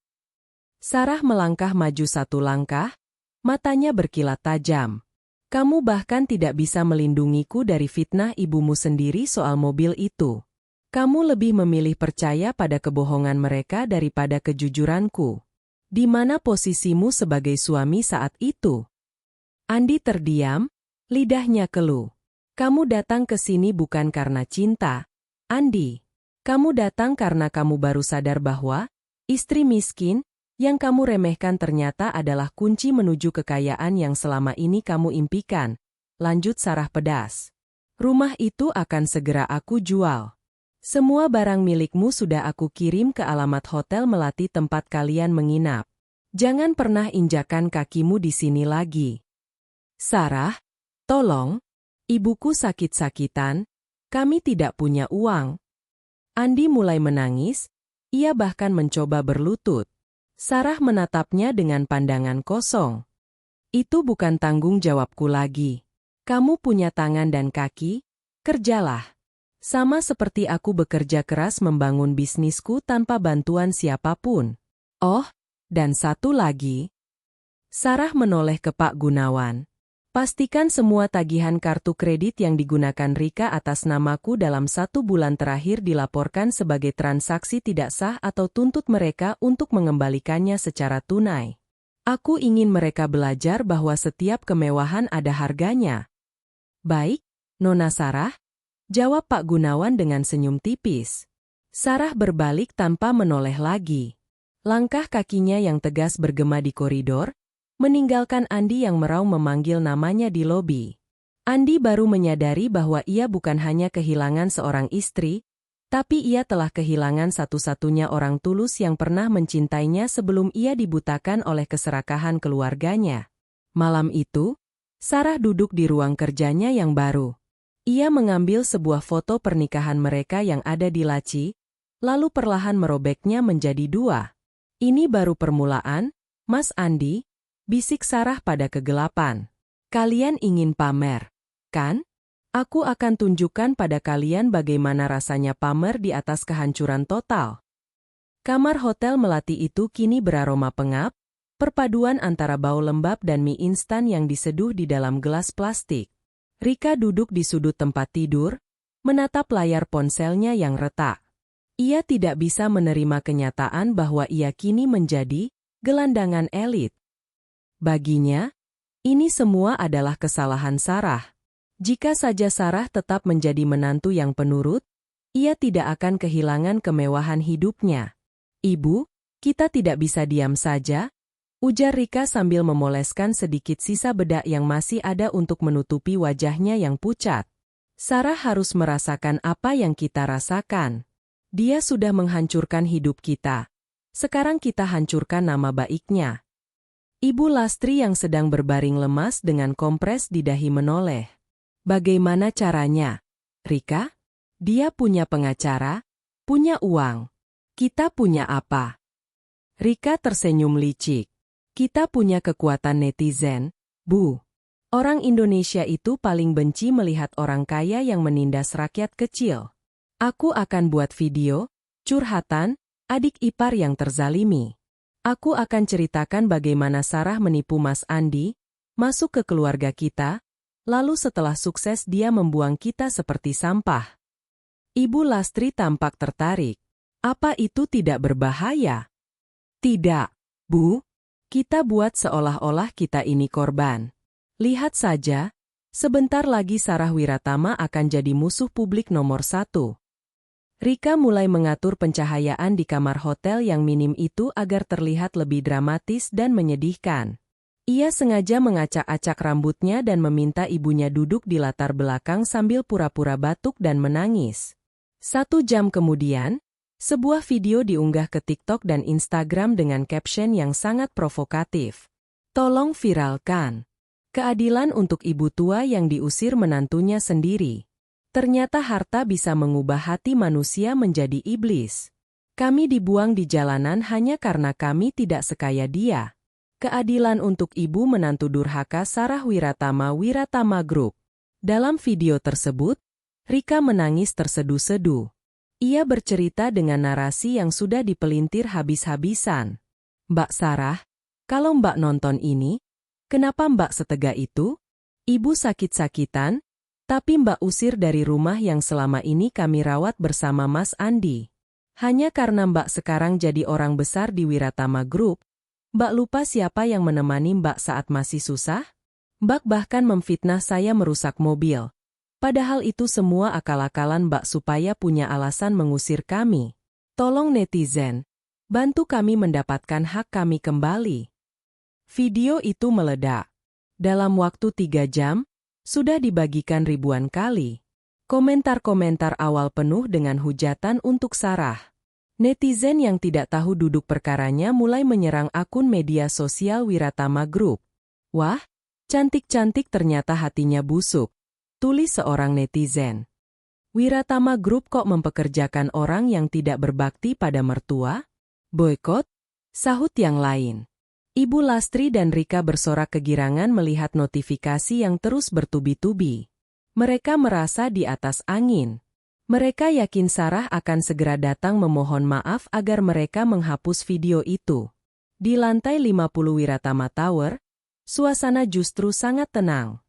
Sarah melangkah maju 1 langkah, matanya berkilat tajam. Kamu bahkan tidak bisa melindungiku dari fitnah ibumu sendiri soal mobil itu. Kamu lebih memilih percaya pada kebohongan mereka daripada kejujuranku. Di mana posisimu sebagai suami saat itu? Andi terdiam, lidahnya keluh. Kamu datang ke sini bukan karena cinta, Andi. Kamu datang karena kamu baru sadar bahwa istri miskin yang kamu remehkan ternyata adalah kunci menuju kekayaan yang selama ini kamu impikan. Lanjut Sarah pedas. Rumah itu akan segera aku jual. Semua barang milikmu sudah aku kirim ke alamat Hotel Melati tempat kalian menginap. Jangan pernah injakan kakimu di sini lagi. Sarah, tolong. Ibuku sakit-sakitan. Kami tidak punya uang. Andi mulai menangis, ia bahkan mencoba berlutut. Sarah menatapnya dengan pandangan kosong. Itu bukan tanggung jawabku lagi. Kamu punya tangan dan kaki, kerjalah. Sama seperti aku bekerja keras membangun bisnisku tanpa bantuan siapapun. Oh, dan satu lagi. Sarah menoleh ke Pak Gunawan. Pastikan semua tagihan kartu kredit yang digunakan Rika atas namaku dalam 1 bulan terakhir dilaporkan sebagai transaksi tidak sah atau tuntut mereka untuk mengembalikannya secara tunai. Aku ingin mereka belajar bahwa setiap kemewahan ada harganya. Baik, Nona Sarah, jawab Pak Gunawan dengan senyum tipis. Sarah berbalik tanpa menoleh lagi. Langkah kakinya yang tegas bergema di koridor, meninggalkan Andi yang meraung memanggil namanya di lobi. Andi baru menyadari bahwa ia bukan hanya kehilangan seorang istri, tapi ia telah kehilangan satu-satunya orang tulus yang pernah mencintainya sebelum ia dibutakan oleh keserakahan keluarganya. Malam itu, Sarah duduk di ruang kerjanya yang baru. Ia mengambil sebuah foto pernikahan mereka yang ada di laci, lalu perlahan merobeknya menjadi 2. Ini baru permulaan, Mas Andi, bisik Sarah pada kegelapan. Kalian ingin pamer, kan? Aku akan tunjukkan pada kalian bagaimana rasanya pamer di atas kehancuran total. Kamar Hotel Melati itu kini beraroma pengap, perpaduan antara bau lembab dan mie instan yang diseduh di dalam gelas plastik. Rika duduk di sudut tempat tidur, menatap layar ponselnya yang retak. Ia tidak bisa menerima kenyataan bahwa ia kini menjadi gelandangan elit. Baginya, ini semua adalah kesalahan Sarah. Jika saja Sarah tetap menjadi menantu yang penurut, ia tidak akan kehilangan kemewahan hidupnya. Ibu, kita tidak bisa diam saja, ujar Rika sambil memoleskan sedikit sisa bedak yang masih ada untuk menutupi wajahnya yang pucat. Sarah harus merasakan apa yang kita rasakan. Dia sudah menghancurkan hidup kita. Sekarang kita hancurkan nama baiknya. Ibu Lastri yang sedang berbaring lemas dengan kompres di dahi menoleh. Bagaimana caranya? Rika? Dia punya pengacara, punya uang. Kita punya apa? Rika tersenyum licik. Kita punya kekuatan netizen, Bu. Orang Indonesia itu paling benci melihat orang kaya yang menindas rakyat kecil. Aku akan buat video, curhatan, adik ipar yang terzalimi. Aku akan ceritakan bagaimana Sarah menipu Mas Andi, masuk ke keluarga kita, lalu setelah sukses dia membuang kita seperti sampah. Ibu Lastri tampak tertarik. Apa itu tidak berbahaya? Tidak, Bu. Kita buat seolah-olah kita ini korban. Lihat saja, sebentar lagi Sarah Wiratama akan jadi musuh publik nomor 1. Rika mulai mengatur pencahayaan di kamar hotel yang minim itu agar terlihat lebih dramatis dan menyedihkan. Ia sengaja mengacak-acak rambutnya dan meminta ibunya duduk di latar belakang sambil pura-pura batuk dan menangis. 1 jam kemudian, Sebuah video diunggah ke TikTok dan Instagram dengan caption yang sangat provokatif. Tolong viralkan. Keadilan untuk ibu tua yang diusir menantunya sendiri. Ternyata harta bisa mengubah hati manusia menjadi iblis. Kami dibuang di jalanan hanya karena kami tidak sekaya dia. Keadilan untuk ibu menantu durhaka Sarah Wiratama Group. Dalam video tersebut, Rika menangis terseduh-seduh. Ia bercerita dengan narasi yang sudah dipelintir habis-habisan. Mbak Sarah, kalau Mbak nonton ini, kenapa Mbak setega itu? Ibu sakit-sakitan, tapi Mbak usir dari rumah yang selama ini kami rawat bersama Mas Andi. Hanya karena Mbak sekarang jadi orang besar di Wiratama Group, Mbak lupa siapa yang menemani Mbak saat masih susah? Mbak bahkan memfitnah saya merusak mobil. Padahal itu semua akal-akalan Mbak supaya punya alasan mengusir kami. Tolong netizen, bantu kami mendapatkan hak kami kembali. Video itu meledak. Dalam waktu 3 jam, sudah dibagikan ribuan kali. Komentar-komentar awal penuh dengan hujatan untuk Sarah. Netizen yang tidak tahu duduk perkaranya mulai menyerang akun media sosial Wiratama Group. Wah, cantik-cantik ternyata hatinya busuk, tulis seorang netizen. Wiratama Group kok mempekerjakan orang yang tidak berbakti pada mertua? Boykot? Sahut yang lain. Ibu Lastri dan Rika bersorak kegirangan melihat notifikasi yang terus bertubi-tubi. Mereka merasa di atas angin. Mereka yakin Sarah akan segera datang memohon maaf agar mereka menghapus video itu. Di lantai 50 Wiratama Tower, suasana justru sangat tenang.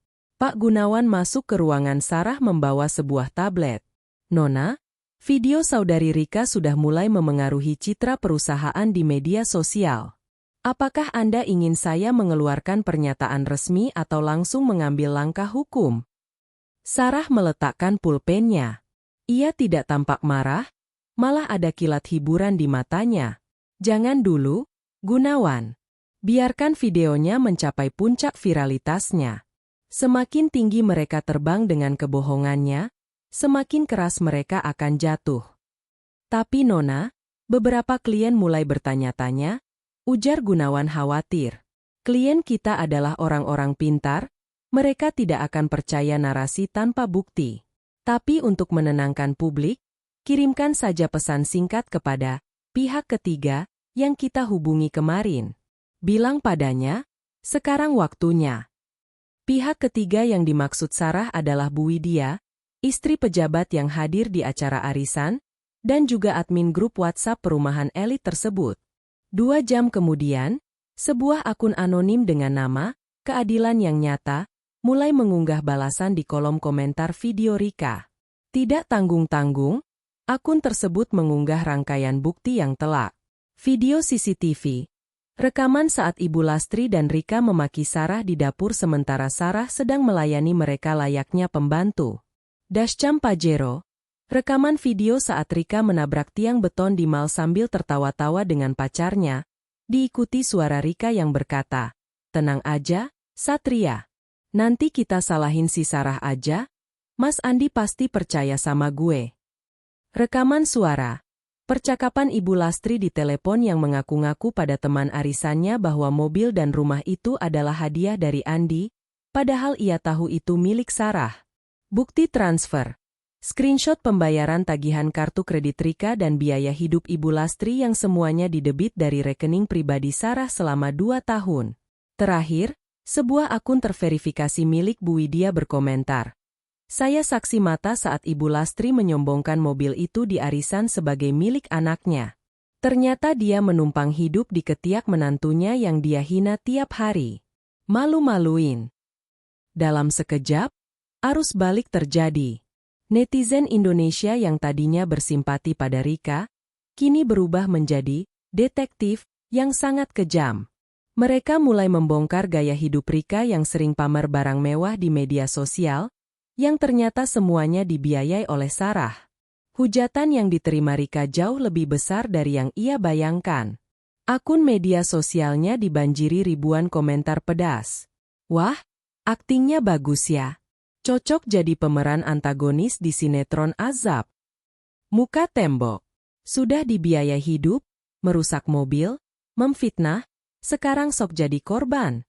Pak Gunawan masuk ke ruangan Sarah membawa sebuah tablet. Nona, video saudari Rika sudah mulai memengaruhi citra perusahaan di media sosial. Apakah Anda ingin saya mengeluarkan pernyataan resmi atau langsung mengambil langkah hukum? Sarah meletakkan pulpennya. Ia tidak tampak marah, malah ada kilat hiburan di matanya. Jangan dulu, Gunawan. Biarkan videonya mencapai puncak viralitasnya. Semakin tinggi mereka terbang dengan kebohongannya, semakin keras mereka akan jatuh. Tapi Nona, beberapa klien mulai bertanya-tanya, ujar Gunawan khawatir. Klien kita adalah orang-orang pintar, mereka tidak akan percaya narasi tanpa bukti. Tapi untuk menenangkan publik, kirimkan saja pesan singkat kepada pihak ketiga yang kita hubungi kemarin. Bilang padanya, sekarang waktunya. Pihak ketiga yang dimaksud Sarah adalah Bu Widya, istri pejabat yang hadir di acara arisan, dan juga admin grup WhatsApp perumahan elit tersebut. 2 jam kemudian, sebuah akun anonim dengan nama Keadilan yang Nyata mulai mengunggah balasan di kolom komentar video Rika. Tidak tanggung-tanggung, akun tersebut mengunggah rangkaian bukti yang telak. Video CCTV, rekaman saat Ibu Lastri dan Rika memaki Sarah di dapur sementara Sarah sedang melayani mereka layaknya pembantu. Dashcam Pajero, rekaman video saat Rika menabrak tiang beton di mal sambil tertawa-tawa dengan pacarnya, diikuti suara Rika yang berkata, "Tenang aja, Satria. Nanti kita salahin si Sarah aja, Mas Andi pasti percaya sama gue." Rekaman suara, percakapan Ibu Lastri di telepon yang mengaku-ngaku pada teman arisannya bahwa mobil dan rumah itu adalah hadiah dari Andi, padahal ia tahu itu milik Sarah. Bukti transfer. Screenshot pembayaran tagihan kartu kredit Rika dan biaya hidup Ibu Lastri yang semuanya didebit dari rekening pribadi Sarah selama 2 tahun. Terakhir, sebuah akun terverifikasi milik Bu Widya berkomentar, "Saya saksi mata saat Ibu Lastri menyombongkan mobil itu di arisan sebagai milik anaknya. Ternyata dia menumpang hidup di ketiak menantunya yang dia hina tiap hari. Malu-maluin." Dalam sekejap, arus balik terjadi. Netizen Indonesia yang tadinya bersimpati pada Rika, kini berubah menjadi detektif yang sangat kejam. Mereka mulai membongkar gaya hidup Rika yang sering pamer barang mewah di media sosial, yang ternyata semuanya dibiayai oleh Sarah. Hujatan yang diterima Rika jauh lebih besar dari yang ia bayangkan. Akun media sosialnya dibanjiri ribuan komentar pedas. "Wah, aktingnya bagus ya. Cocok jadi pemeran antagonis di sinetron Azab." Muka tembok. Sudah dibiayai hidup, merusak mobil, memfitnah, sekarang sok jadi korban.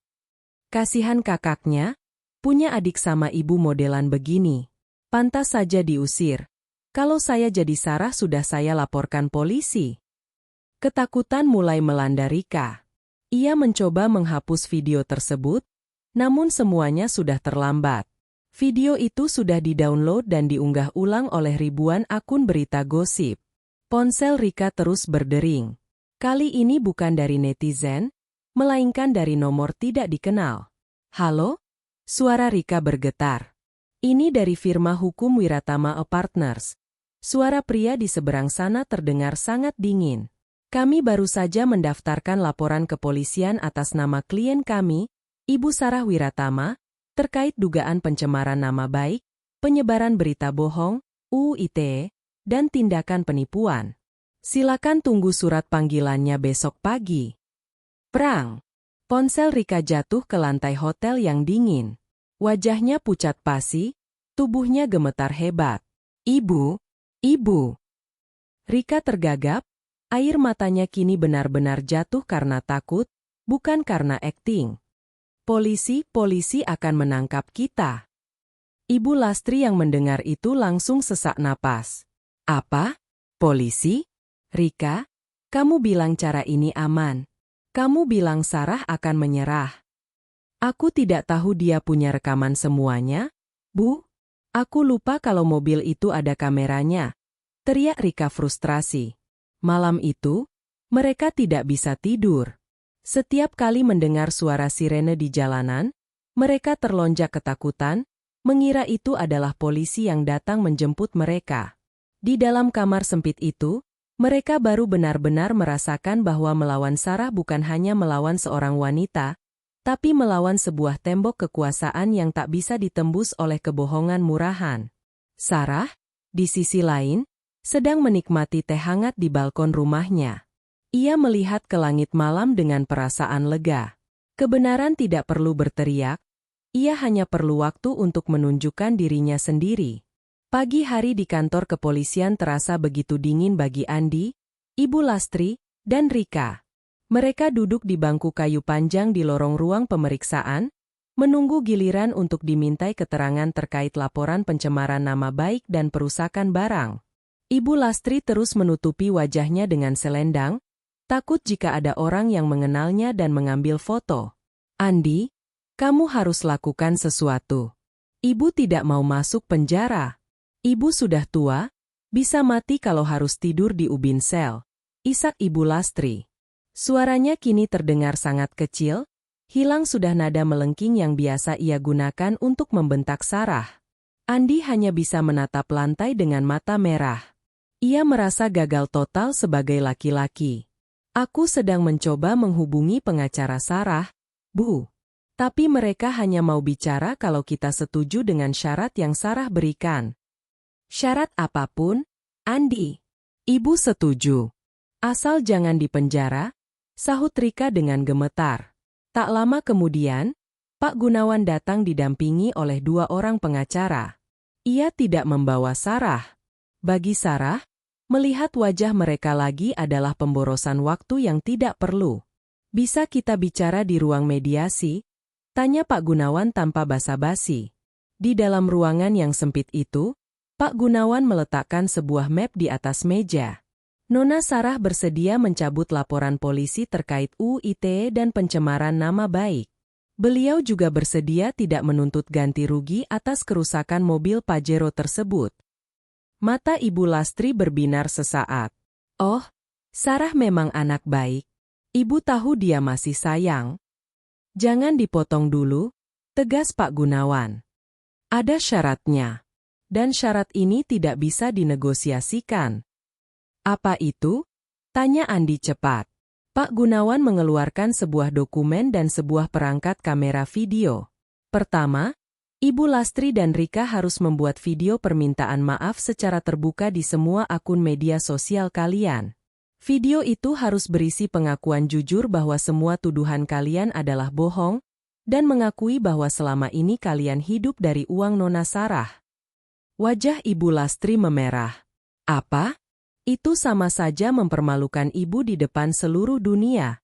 Kasihan kakaknya, punya adik sama ibu modelan begini. Pantas saja diusir. Kalau saya jadi Sarah sudah saya laporkan polisi. Ketakutan mulai melanda Rika. Ia mencoba menghapus video tersebut, namun semuanya sudah terlambat. Video itu sudah di-download dan diunggah ulang oleh ribuan akun berita gosip. Ponsel Rika terus berdering. Kali ini bukan dari netizen, melainkan dari nomor tidak dikenal. Halo? Suara Rika bergetar. Ini dari firma hukum Wiratama Partners. Suara pria di seberang sana terdengar sangat dingin. Kami baru saja mendaftarkan laporan kepolisian atas nama klien kami, Ibu Sarah Wiratama, terkait dugaan pencemaran nama baik, penyebaran berita bohong, UU ITE, dan tindakan penipuan. Silakan tunggu surat panggilannya besok pagi. Prang! Ponsel Rika jatuh ke lantai hotel yang dingin. Wajahnya pucat pasi, tubuhnya gemetar hebat. Ibu! Ibu! Rika tergagap, air matanya kini benar-benar jatuh karena takut, bukan karena akting. Polisi akan menangkap kita. Ibu Lastri yang mendengar itu langsung sesak napas. Apa? Polisi? Rika, kamu bilang cara ini aman. Kamu bilang Sarah akan menyerah. Aku tidak tahu dia punya rekaman semuanya, Bu. Aku lupa kalau mobil itu ada kameranya. Teriak Rika frustrasi. Malam itu, mereka tidak bisa tidur. Setiap kali mendengar suara sirene di jalanan, mereka terlonjak ketakutan, mengira itu adalah polisi yang datang menjemput mereka. Di dalam kamar sempit itu, mereka baru benar-benar merasakan bahwa melawan Sarah bukan hanya melawan seorang wanita, tapi melawan sebuah tembok kekuasaan yang tak bisa ditembus oleh kebohongan murahan. Sarah, di sisi lain, sedang menikmati teh hangat di balkon rumahnya. Ia melihat ke langit malam dengan perasaan lega. Kebenaran tidak perlu berteriak, ia hanya perlu waktu untuk menunjukkan dirinya sendiri. Pagi hari di kantor kepolisian terasa begitu dingin bagi Andi, Ibu Lastri, dan Rika. Mereka duduk di bangku kayu panjang di lorong ruang pemeriksaan, menunggu giliran untuk dimintai keterangan terkait laporan pencemaran nama baik dan perusakan barang. Ibu Lastri terus menutupi wajahnya dengan selendang, takut jika ada orang yang mengenalnya dan mengambil foto. Andi, kamu harus lakukan sesuatu. Ibu tidak mau masuk penjara. Ibu sudah tua, bisa mati kalau harus tidur di ubin sel. Isak Ibu Lastri. Suaranya kini terdengar sangat kecil, hilang sudah nada melengking yang biasa ia gunakan untuk membentak Sarah. Andi hanya bisa menatap lantai dengan mata merah. Ia merasa gagal total sebagai laki-laki. Aku sedang mencoba menghubungi pengacara Sarah, Bu. Tapi mereka hanya mau bicara kalau kita setuju dengan syarat yang Sarah berikan. Syarat apapun, Andi. Ibu setuju. Asal jangan dipenjara, sahut Rika dengan gemetar. Tak lama kemudian, Pak Gunawan datang didampingi oleh 2 orang pengacara. Ia tidak membawa Sarah. Bagi Sarah, melihat wajah mereka lagi adalah pemborosan waktu yang tidak perlu. Bisa kita bicara di ruang mediasi? Tanya Pak Gunawan tanpa basa-basi. Di dalam ruangan yang sempit itu, Pak Gunawan meletakkan sebuah map di atas meja. Nona Sarah bersedia mencabut laporan polisi terkait UU ITE dan pencemaran nama baik. Beliau juga bersedia tidak menuntut ganti rugi atas kerusakan mobil Pajero tersebut. Mata Ibu Lastri berbinar sesaat. Oh, Sarah memang anak baik. Ibu tahu dia masih sayang. Jangan dipotong dulu, tegas Pak Gunawan. Ada syaratnya. Dan syarat ini tidak bisa dinegosiasikan. Apa itu? Tanya Andi cepat. Pak Gunawan mengeluarkan sebuah dokumen dan sebuah perangkat kamera video. Pertama, Ibu Lastri dan Rika harus membuat video permintaan maaf secara terbuka di semua akun media sosial kalian. Video itu harus berisi pengakuan jujur bahwa semua tuduhan kalian adalah bohong, dan mengakui bahwa selama ini kalian hidup dari uang Nona Sarah. Wajah Ibu Lastri memerah. Apa? Itu sama saja mempermalukan ibu di depan seluruh dunia.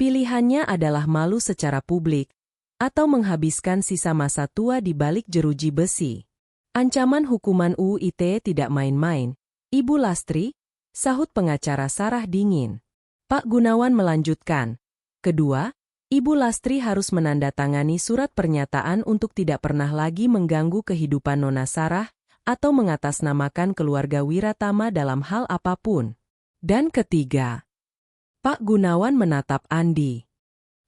Pilihannya adalah malu secara publik, atau menghabiskan sisa masa tua di balik jeruji besi. Ancaman hukuman UU ITE tidak main-main, Ibu Lastri, sahut pengacara Sarah dingin. Pak Gunawan melanjutkan. Kedua, Ibu Lastri harus menandatangani surat pernyataan untuk tidak pernah lagi mengganggu kehidupan Nona Sarah atau mengatasnamakan keluarga Wiratama dalam hal apapun. Dan ketiga, Pak Gunawan menatap Andi.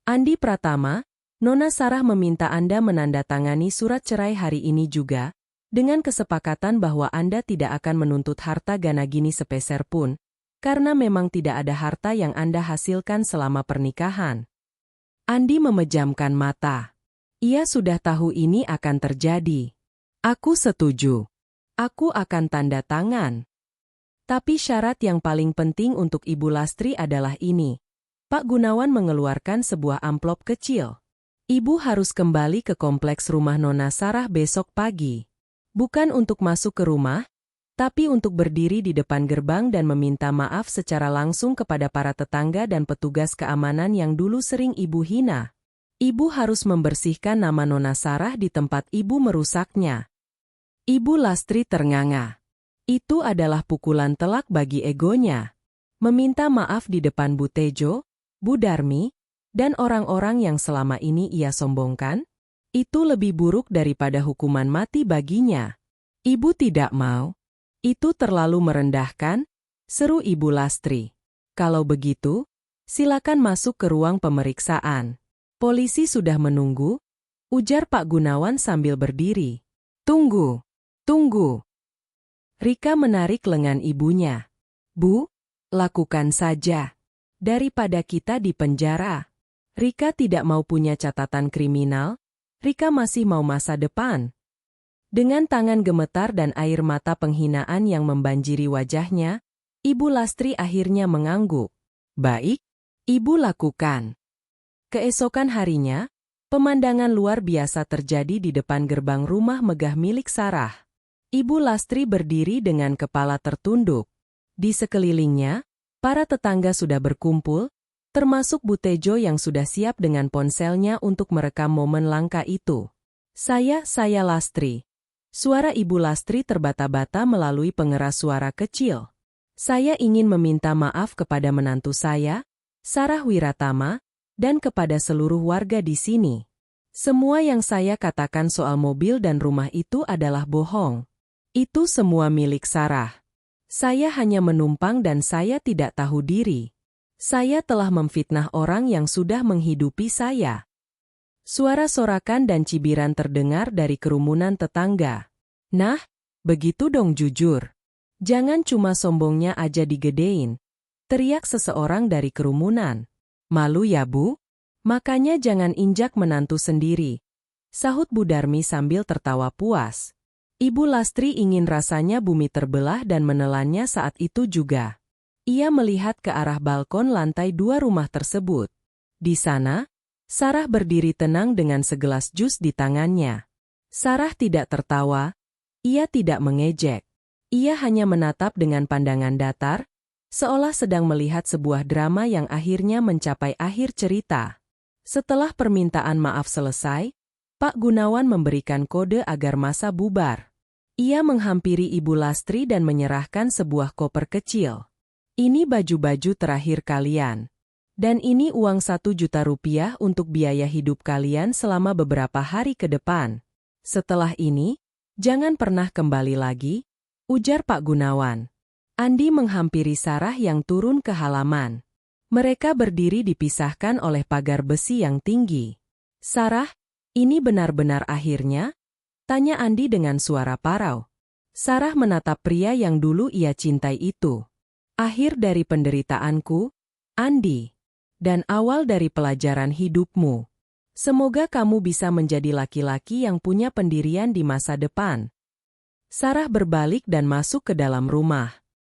Andi Pratama, Nona Sarah meminta Anda menandatangani surat cerai hari ini juga, dengan kesepakatan bahwa Anda tidak akan menuntut harta Ganagini sepeser pun, karena memang tidak ada harta yang Anda hasilkan selama pernikahan. Andi memejamkan mata. Ia sudah tahu ini akan terjadi. Aku setuju. Aku akan tanda tangan. Tapi syarat yang paling penting untuk Ibu Lastri adalah ini. Pak Gunawan mengeluarkan sebuah amplop kecil. Ibu harus kembali ke kompleks rumah Nona Sarah besok pagi. Bukan untuk masuk ke rumah, tapi untuk berdiri di depan gerbang dan meminta maaf secara langsung kepada para tetangga dan petugas keamanan yang dulu sering Ibu hina. Ibu harus membersihkan nama Nona Sarah di tempat Ibu merusaknya. Ibu Lastri ternganga. Itu adalah pukulan telak bagi egonya. Meminta maaf di depan Bu Tejo, Bu Darmi, dan orang-orang yang selama ini ia sombongkan? Itu lebih buruk daripada hukuman mati baginya. Ibu tidak mau. Itu terlalu merendahkan, seru Ibu Lastri. Kalau begitu, silakan masuk ke ruang pemeriksaan. Polisi sudah menunggu, ujar Pak Gunawan sambil berdiri. Tunggu, tunggu. Rika menarik lengan ibunya. Bu, lakukan saja. Daripada kita di penjara. Rika tidak mau punya catatan kriminal, Rika masih mau masa depan. Dengan tangan gemetar dan air mata penghinaan yang membanjiri wajahnya, Ibu Lastri akhirnya mengangguk. Baik, Ibu lakukan. Keesokan harinya, pemandangan luar biasa terjadi di depan gerbang rumah megah milik Sarah. Ibu Lastri berdiri dengan kepala tertunduk. Di sekelilingnya, para tetangga sudah berkumpul, termasuk Bu Tejo yang sudah siap dengan ponselnya untuk merekam momen langka itu. Saya Lastri. Suara Ibu Lastri terbata-bata melalui pengeras suara kecil. Saya ingin meminta maaf kepada menantu saya, Sarah Wiratama, dan kepada seluruh warga di sini. Semua yang saya katakan soal mobil dan rumah itu adalah bohong. Itu semua milik Sarah. Saya hanya menumpang dan saya tidak tahu diri. Saya telah memfitnah orang yang sudah menghidupi saya. Suara sorakan dan cibiran terdengar dari kerumunan tetangga. Nah, begitu dong jujur. Jangan cuma sombongnya aja digedein. Teriak seseorang dari kerumunan. Malu ya Bu? Makanya jangan injak menantu sendiri. Sahut Bu Darmi sambil tertawa puas. Ibu Lastri ingin rasanya bumi terbelah dan menelannya saat itu juga. Ia melihat ke arah balkon lantai 2 rumah tersebut. Di sana, Sarah berdiri tenang dengan segelas jus di tangannya. Sarah tidak tertawa, ia tidak mengejek. Ia hanya menatap dengan pandangan datar, seolah sedang melihat sebuah drama yang akhirnya mencapai akhir cerita. Setelah permintaan maaf selesai, Pak Gunawan memberikan kode agar masa bubar. Ia menghampiri Ibu Lastri dan menyerahkan sebuah koper kecil. Ini baju-baju terakhir kalian. Dan ini uang 1 juta rupiah untuk biaya hidup kalian selama beberapa hari ke depan. Setelah ini, jangan pernah kembali lagi, ujar Pak Gunawan. Andi menghampiri Sarah yang turun ke halaman. Mereka berdiri dipisahkan oleh pagar besi yang tinggi. Sarah, ini benar-benar akhirnya? Tanya Andi dengan suara parau. Sarah menatap pria yang dulu ia cintai itu. Akhir dari penderitaanku, Andi. Dan awal dari pelajaran hidupmu. Semoga kamu bisa menjadi laki-laki yang punya pendirian di masa depan. Sarah berbalik dan masuk ke dalam rumah.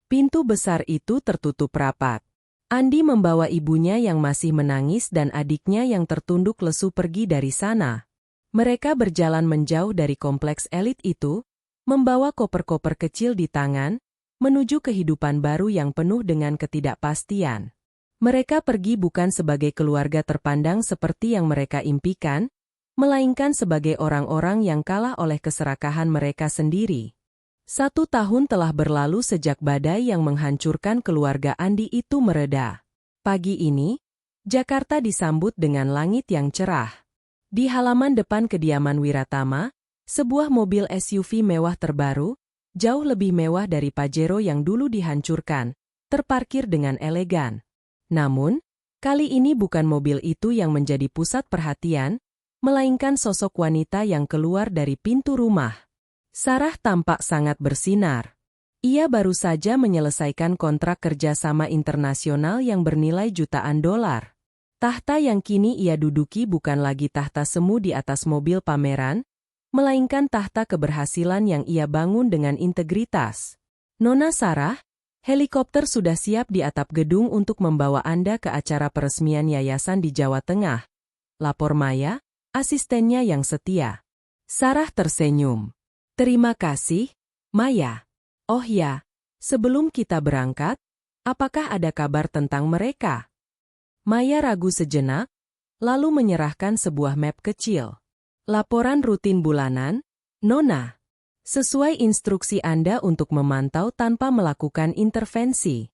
Pintu besar itu tertutup rapat. Andi membawa ibunya yang masih menangis dan adiknya yang tertunduk lesu pergi dari sana. Mereka berjalan menjauh dari kompleks elit itu, membawa koper-koper kecil di tangan, menuju kehidupan baru yang penuh dengan ketidakpastian. Mereka pergi bukan sebagai keluarga terpandang seperti yang mereka impikan, melainkan sebagai orang-orang yang kalah oleh keserakahan mereka sendiri. 1 tahun telah berlalu sejak badai yang menghancurkan keluarga Andi itu mereda. Pagi ini, Jakarta disambut dengan langit yang cerah. Di halaman depan kediaman Wiratama, sebuah mobil SUV mewah terbaru, jauh lebih mewah dari Pajero yang dulu dihancurkan, terparkir dengan elegan. Namun, kali ini bukan mobil itu yang menjadi pusat perhatian, melainkan sosok wanita yang keluar dari pintu rumah. Sarah tampak sangat bersinar. Ia baru saja menyelesaikan kontrak kerjasama internasional yang bernilai jutaan dolar. Tahta yang kini ia duduki bukan lagi tahta semu di atas mobil pameran, melainkan tahta keberhasilan yang ia bangun dengan integritas. Nona Sarah, helikopter sudah siap di atap gedung untuk membawa Anda ke acara peresmian yayasan di Jawa Tengah. Lapor Maya, asistennya yang setia. Sarah tersenyum. Terima kasih, Maya. Oh ya, sebelum kita berangkat, apakah ada kabar tentang mereka? Maya ragu sejenak, lalu menyerahkan sebuah map kecil. Laporan rutin bulanan, Nona. Sesuai instruksi Anda untuk memantau tanpa melakukan intervensi.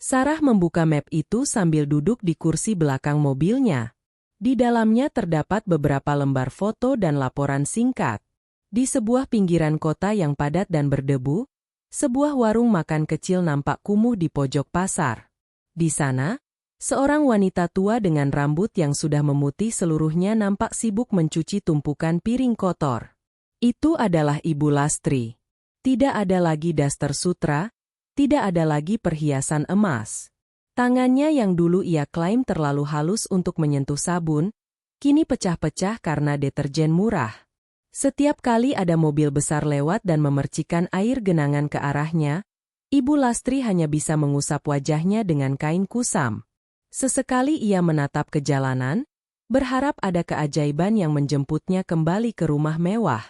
Sarah membuka map itu sambil duduk di kursi belakang mobilnya. Di dalamnya terdapat beberapa lembar foto dan laporan singkat. Di sebuah pinggiran kota yang padat dan berdebu, sebuah warung makan kecil nampak kumuh di pojok pasar. Di sana, seorang wanita tua dengan rambut yang sudah memutih seluruhnya nampak sibuk mencuci tumpukan piring kotor. Itu adalah Ibu Lastri. Tidak ada lagi daster sutra, tidak ada lagi perhiasan emas. Tangannya yang dulu ia klaim terlalu halus untuk menyentuh sabun, kini pecah-pecah karena deterjen murah. Setiap kali ada mobil besar lewat dan memercikan air genangan ke arahnya, Ibu Lastri hanya bisa mengusap wajahnya dengan kain kusam. Sesekali ia menatap ke jalanan, berharap ada keajaiban yang menjemputnya kembali ke rumah mewah.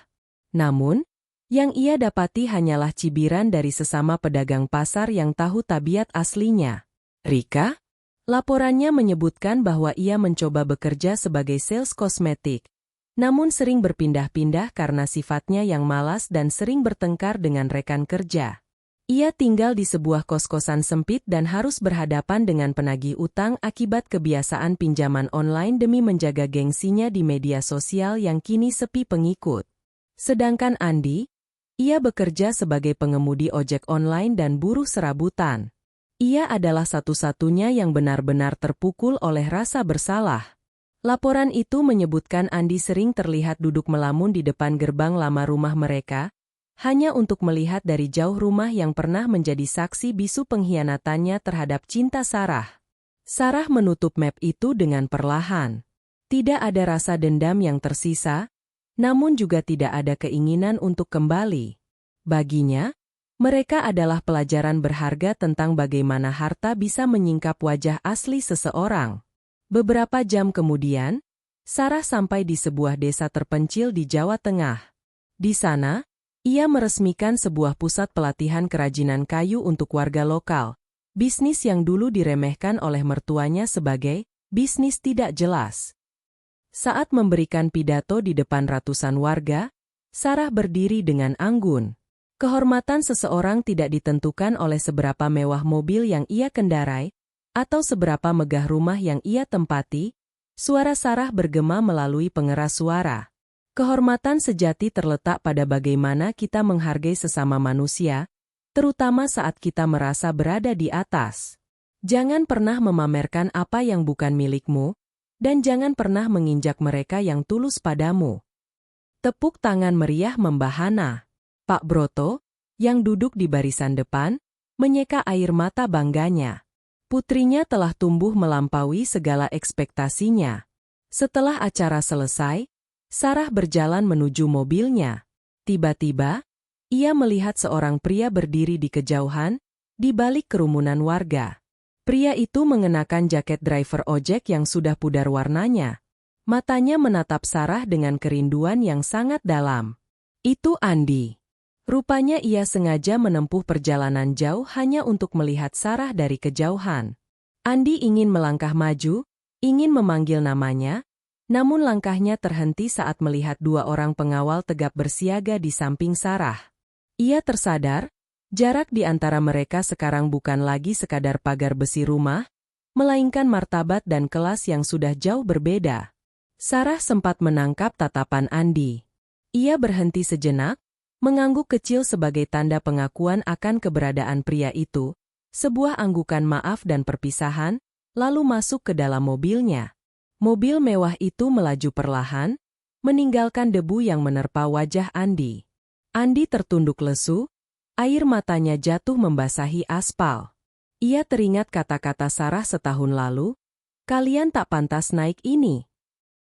Namun, yang ia dapati hanyalah cibiran dari sesama pedagang pasar yang tahu tabiat aslinya. Rika? Laporannya menyebutkan bahwa ia mencoba bekerja sebagai sales kosmetik, namun sering berpindah-pindah karena sifatnya yang malas dan sering bertengkar dengan rekan kerja. Ia tinggal di sebuah kos-kosan sempit dan harus berhadapan dengan penagih utang akibat kebiasaan pinjaman online demi menjaga gengsinya di media sosial yang kini sepi pengikut. Sedangkan Andi, ia bekerja sebagai pengemudi ojek online dan buruh serabutan. Ia adalah satu-satunya yang benar-benar terpukul oleh rasa bersalah. Laporan itu menyebutkan Andi sering terlihat duduk melamun di depan gerbang lama rumah mereka, hanya untuk melihat dari jauh rumah yang pernah menjadi saksi bisu pengkhianatannya terhadap cinta Sarah. Sarah menutup map itu dengan perlahan. Tidak ada rasa dendam yang tersisa, namun juga tidak ada keinginan untuk kembali. Baginya, mereka adalah pelajaran berharga tentang bagaimana harta bisa menyingkap wajah asli seseorang. Beberapa jam kemudian, Sarah sampai di sebuah desa terpencil di Jawa Tengah. Di sana, ia meresmikan sebuah pusat pelatihan kerajinan kayu untuk warga lokal, bisnis yang dulu diremehkan oleh mertuanya sebagai bisnis tidak jelas. Saat memberikan pidato di depan ratusan warga, Sarah berdiri dengan anggun. Kehormatan seseorang tidak ditentukan oleh seberapa mewah mobil yang ia kendarai, atau seberapa megah rumah yang ia tempati, suara Sarah bergema melalui pengeras suara. Kehormatan sejati terletak pada bagaimana kita menghargai sesama manusia, terutama saat kita merasa berada di atas. Jangan pernah memamerkan apa yang bukan milikmu, dan jangan pernah menginjak mereka yang tulus padamu. Tepuk tangan meriah membahana. Pak Broto, yang duduk di barisan depan, menyeka air mata bangganya. Putrinya telah tumbuh melampaui segala ekspektasinya. Setelah acara selesai, Sarah berjalan menuju mobilnya. Tiba-tiba, ia melihat seorang pria berdiri di kejauhan, di balik kerumunan warga. Pria itu mengenakan jaket driver ojek yang sudah pudar warnanya. Matanya menatap Sarah dengan kerinduan yang sangat dalam. Itu Andi. Rupanya ia sengaja menempuh perjalanan jauh hanya untuk melihat Sarah dari kejauhan. Andi ingin melangkah maju, ingin memanggil namanya, namun langkahnya terhenti saat melihat dua orang pengawal tegap bersiaga di samping Sarah. Ia tersadar, jarak di antara mereka sekarang bukan lagi sekadar pagar besi rumah, melainkan martabat dan kelas yang sudah jauh berbeda. Sarah sempat menangkap tatapan Andi. Ia berhenti sejenak, mengangguk kecil sebagai tanda pengakuan akan keberadaan pria itu, sebuah anggukan maaf dan perpisahan, lalu masuk ke dalam mobilnya. Mobil mewah itu melaju perlahan, meninggalkan debu yang menerpa wajah Andi. Andi tertunduk lesu, air matanya jatuh membasahi aspal. Ia teringat kata-kata Sarah setahun lalu, "Kalian tak pantas naik ini."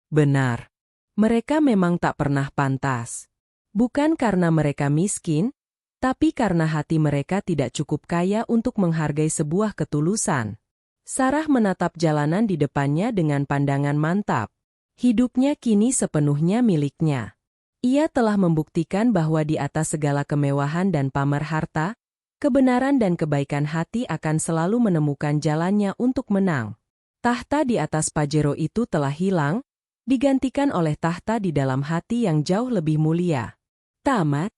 Benar. Mereka memang tak pernah pantas. Bukan karena mereka miskin, tapi karena hati mereka tidak cukup kaya untuk menghargai sebuah ketulusan. Sarah menatap jalanan di depannya dengan pandangan mantap. Hidupnya kini sepenuhnya miliknya. Ia telah membuktikan bahwa di atas segala kemewahan dan pamer harta, kebenaran dan kebaikan hati akan selalu menemukan jalannya untuk menang. Tahta di atas Pajero itu telah hilang, digantikan oleh tahta di dalam hati yang jauh lebih mulia. Tamat.